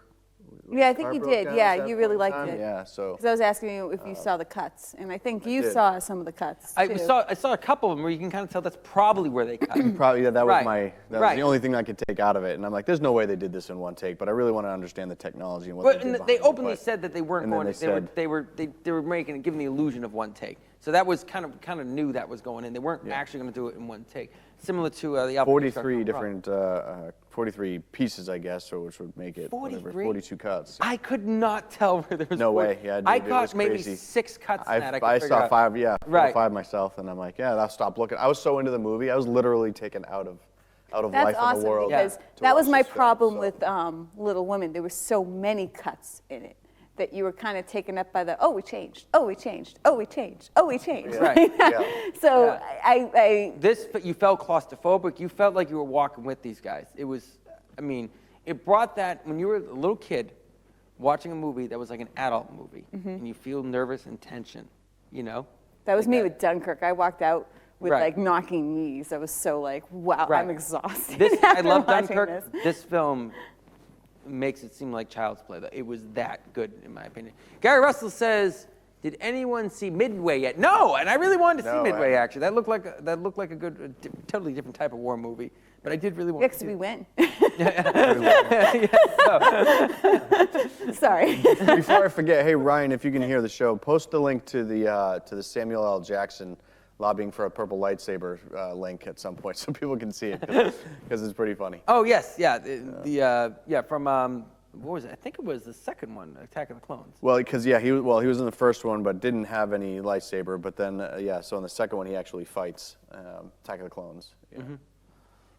Yeah, I think you broke did. down Yeah, at that you really point in liked time. it. Yeah, so... Because I was asking you if you saw the cuts, and I think you did. saw some of the cuts, I too. saw a couple of them where you can kind of tell that's probably where they cut. Probably, yeah, that was Right. that was Right. the only thing I could take out of it. And I'm like, there's no way they did this in one take, but I really want to understand the technology and what But they did they behind it, openly but- said that they weren't and then going. they They were giving the illusion of one take. So that was kind of knew that was going in. They weren't actually going to do it in one take. Similar to the Alpha 43 different, 43 pieces, I guess, or which would make it 43? 42 cuts. I could not tell where there was. No 40. way, yeah, dude, I it caught was maybe crazy. 6 cuts in that. I saw 5, yeah, Right. 5 myself, and I'm like, yeah, I'll stop looking. I was so into the movie, I was literally taken out of That's life awesome in the world. because to that was watch my this film, problem so. with Little Women. There were so many cuts in it that you were kind of taken up by the, oh, we changed, oh, we changed, oh, we changed, oh, we changed. Right. Yeah. So Yeah. I This, you felt claustrophobic. You felt like you were walking with these guys. It was, I mean, it brought that when you were a little kid watching a movie that was like an adult movie, and you feel nervous and tension, you know? that was Like me that. with Dunkirk. I walked out with Right. like knocking knees. I was so like, wow, Right. I'm exhausted. This, I after love watching Dunkirk. this. This film makes it seem like child's play. It was that good, in my opinion. Gary Russell says, "Did anyone see Midway yet?" No, and I really wanted to see No, Midway. I- Actually, that looked like a good, totally different type of war movie. But I did really want Yeah, to 'cause see we it. win. Sorry. Before I forget, hey Ryan, if you can hear the show, post the link to the Samuel L. Jackson lobbying for a purple lightsaber link at some point so people can see it because it's pretty funny. Oh yes, yeah, from what was it? I think it was the second one, Attack of the Clones. Well, because he was in the first one but didn't have any lightsaber. But then so in the second one he actually fights Attack of the Clones. Yeah.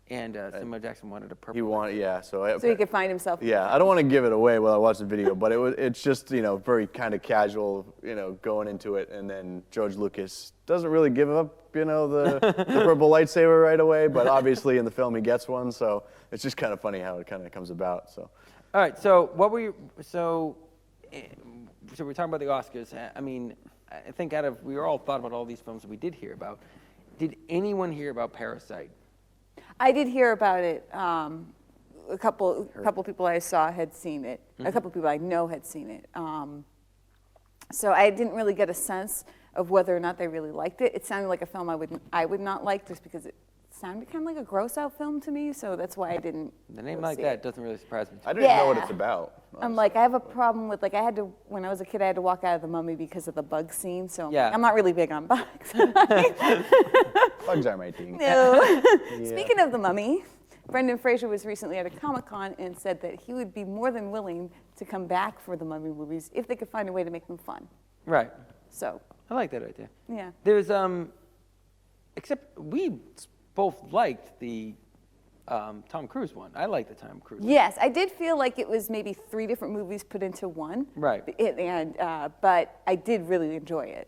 And Samuel Jackson wanted a purple. He wanted So he could find himself. Yeah, I don't want to give it away while I watch the video, but it's just very kind of casual, going into it, and then George Lucas doesn't really give up, the purple lightsaber right away, but obviously in the film he gets one, so it's just kind of funny how it kind of comes about. So. All right, so what were you? So we're talking about the Oscars. I mean, I think we all thought about all these films that we did hear about. Did anyone hear about Parasite? I did hear about it. A couple people I saw had seen it. A couple people I know had seen it. So I didn't really get a sense of whether or not they really liked it. It sounded like a film I would not like just because it sounded kind of like a gross out film to me. So that's why I didn't. The name go like see that it. doesn't really surprise me. I didn't know what Yeah. it's about. I'm like, I have a problem with when I was a kid, I had to walk out of the Mummy because of the bug scene. So I'm, Yeah. like, I'm not really big on bugs. Bugs are my thing. No. Speaking of the Mummy, Brendan Fraser was recently at a Comic-Con and said that he would be more than willing to come back for the Mummy movies if they could find a way to make them fun. Right. So, I like that idea. yeah. There's except we both liked the Tom Cruise one. I like the Tom Cruise one. Yes, I did feel like it was maybe 3 different movies put into one. Right. But I did really enjoy it.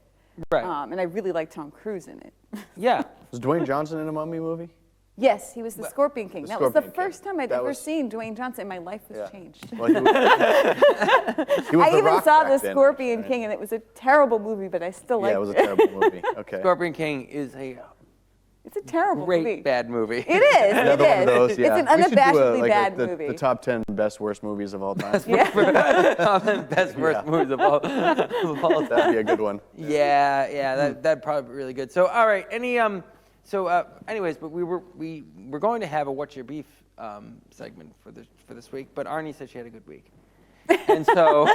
Right. And I really liked Tom Cruise in it. Yeah. Was Dwayne Johnson in a Mummy movie? Yes, he was the Scorpion King. The That was the Scorpion King. first time I'd That ever was- seen Dwayne Johnson. My life was Yeah. changed. Well, he was I The even Rock saw back the then, Scorpion right? King, and it was a terrible movie, but I still liked Yeah, it was a terrible movie. Okay. Scorpion King is a It's a terrible great movie. bad movie. It is. Another one of those, yeah. It's an We should do unabashedly bad the movie. The top 10 best worst movies of all time. Best worst movies of all time. That'd be a good one. Yeah, that'd probably be really good. So, all right, anyways, but we were going to have a What's Your Beef segment for this week, but Arnie said she had a good week, and so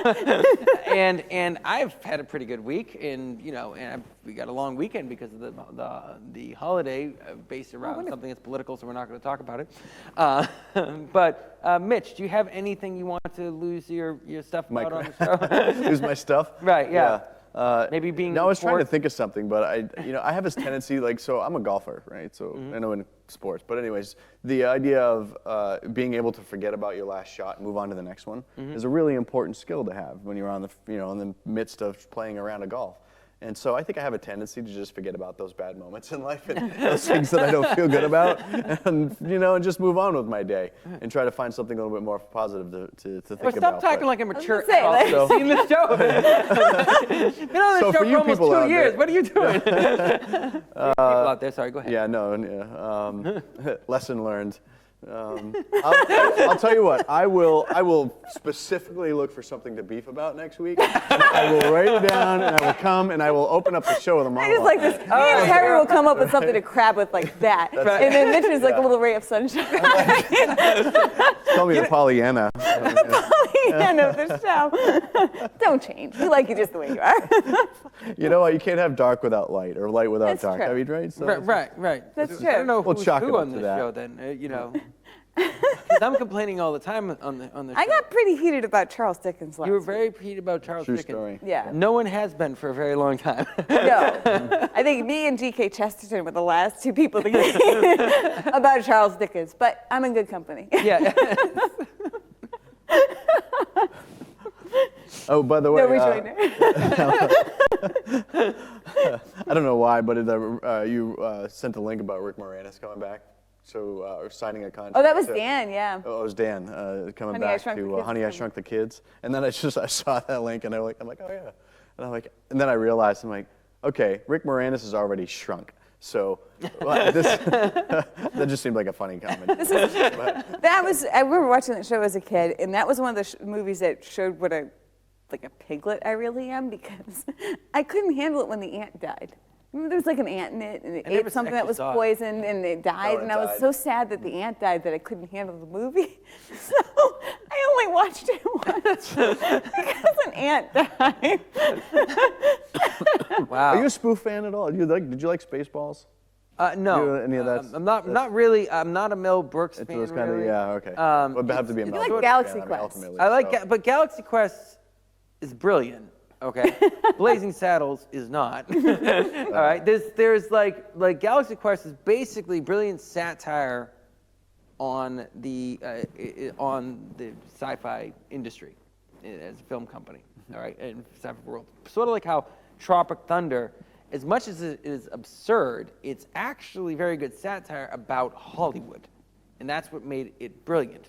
and I've had a pretty good week, and we got a long weekend because of the holiday based around something that's political, so we're not going to talk about it. But Mitch, do you have anything you want to lose your stuff about on the show? Lose my stuff? Right, yeah. Maybe being No, I was trying to bored. think of something, but I have this tendency, so I'm a golfer, right? So I know sports. But anyways, the idea of being able to forget about your last shot and move on to the next one is a really important skill to have when you're on the, in the midst of playing a round of golf. And so I think I have a tendency to just forget about those bad moments in life and those things that I don't feel good about, and and just move on with my day and try to find something a little bit more positive to think about. Stop talking like a mature say, adult. like- You've seen the show. Been on the So show for for you almost people 2 out years. there- What are you doing? People out there, sorry, go ahead. Yeah, lesson learned. I'll tell you what. I will specifically look for something to beef about next week. I will write it down, and I will come, and I will open up the show with a I monologue. just like this. Me and Terry will come up with something to crab with like that. And then Mitch is like a little ray of sunshine. Call me the Pollyanna. End of the show. Don't change. We like you just the way you are. You know what? You can't have dark without light, or light without That's dark. true. I mean, right? So Right. That's I true. don't know We'll who's chalk it who up on to this that. show then, 'Cause I'm complaining all the time on the show. I got pretty heated about Charles Dickens last You were week. very heated about Charles True Dickens. story. Yeah. No one has been for a very long time. No. I think me and G.K. Chesterton were the last two people to get heated about Charles Dickens, but I'm in good company. Yeah. Oh, by the way, No rejoinder. I don't know why, but you sent a link about Rick Moranis coming back, so signing a contract. Oh, that was Dan, yeah. Oh, it was Dan coming Honey, I back Shrunk the to Kids Honey, I coming. Shrunk the Kids, and then I saw that link, and I'm like, oh yeah, and then I realized, I'm like, okay, Rick Moranis is already shrunk, so that just seemed like a funny comment. I remember watching that show as a kid, and that was one of the movies that showed what a piglet I really am, because I couldn't handle it when the ant died. Remember, there was like an ant in it, and it never ate something that actually was saw it. poisoned, and it died, it and I was died. so sad that the ant died that I couldn't handle the movie. So I only watched it once because an ant died. Wow. Are you a spoof fan at all? Did you like Spaceballs? No. You know, any of that? I'm not really. I'm not a Mel Brooks It fan. was kind of, really. yeah, okay. Would have to be a Mel like Brooks Galaxy fan, I mean, Quest. ultimately, I like, so. but Galaxy Quest is brilliant. Okay, Blazing Saddles is not. All right, there's like Galaxy Quest is basically brilliant satire on the sci-fi industry as a film company. All right, and sci-fi world. Sort of like how Tropic Thunder, as much as it is absurd, it's actually very good satire about Hollywood, and that's what made it brilliant.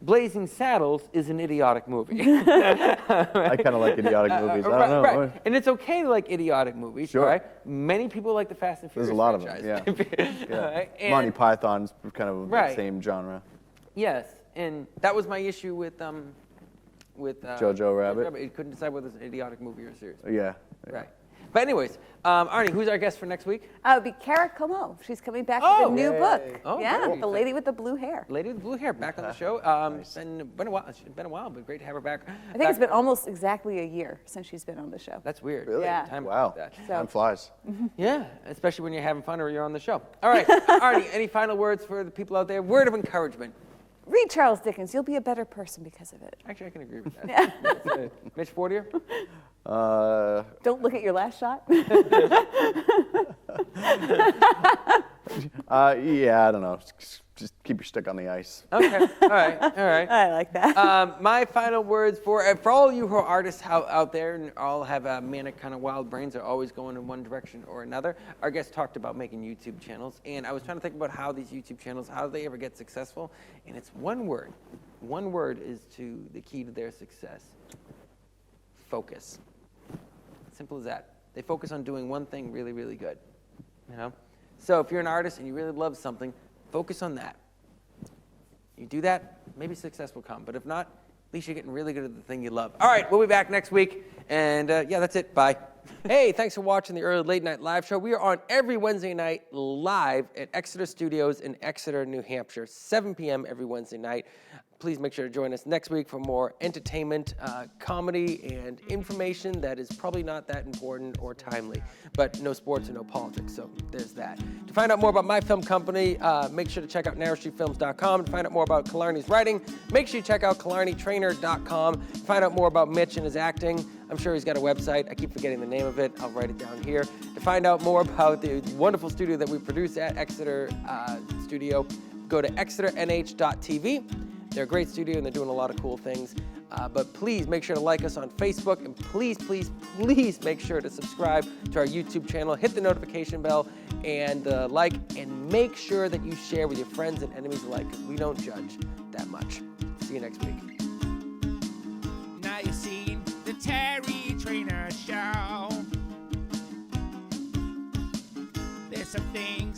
Blazing Saddles is an idiotic movie. I kind of like idiotic movies. I don't know. Right. And it's okay to like idiotic movies, Sure. right? Many people like the Fast and Furious There's a lot franchise. of them, yeah. All right? And- Monty Python's kind of Right. the same genre. Yes, and that was my issue with Jojo Rabbit? It couldn't decide whether it's an idiotic movie or a serious movie. Yeah. Right. But anyways, Arnie, who's our guest for next week? It would be Cara Como. She's coming back Oh. with a new book. Oh, yeah, great. the lady with the blue hair. Lady with blue hair, back on the show. Been a while. It's been a while, but great to have her back. I think it's been almost exactly a year since she's been on the show. That's weird. Really? Yeah. Time Wow. that. So- Time flies. Yeah, especially when you're having fun or you're on the show. All right, Arnie, any final words for the people out there? Word of encouragement. Read Charles Dickens. You'll be a better person because of it. Actually, I can agree with that. Mitch Fortier? Don't look at your last shot. Yeah, I don't know. Just keep your stick on the ice. Okay, all right. I like that. My final words for all you who are artists out there and all have manic kind of wild brains are always going in one direction or another. Our guest talked about making YouTube channels, and I was trying to think about how these YouTube channels, how do they ever get successful? And it's one word. One word is the key to their success. Focus. Simple as that. They focus on doing one thing really, really good. You know? So if you're an artist and you really love something, focus on that. You do that, maybe success will come. But if not, at least you're getting really good at the thing you love. All right, we'll be back next week. And yeah, that's it. Bye. Hey, thanks for watching the Early Late Night Live Show. We are on every Wednesday night live at Exeter Studios in Exeter, New Hampshire, 7 p.m. every Wednesday night. Please make sure to join us next week for more entertainment, comedy, and information that is probably not that important or timely. But no sports and no politics, so there's that. To find out more about my film company, make sure to check out NarrowStreetFilms.com. To find out more about Killarney's writing, make sure you check out KillarneyTraynor.com. To find out more about Mitch and his acting, I'm sure he's got a website. I keep forgetting the name of it. I'll write it down here. To To find out more about the wonderful studio that we produce at Exeter Studio, go to exeternh.tv. They're a great studio and they're doing a lot of cool things. But please make sure to like us on Facebook, and please, please, please make sure to subscribe to our YouTube channel. Hit the notification bell and like, and make sure that you share with your friends and enemies alike, because we don't judge that much. See you next week. Now you've seen the Terry Traynor Show. There's something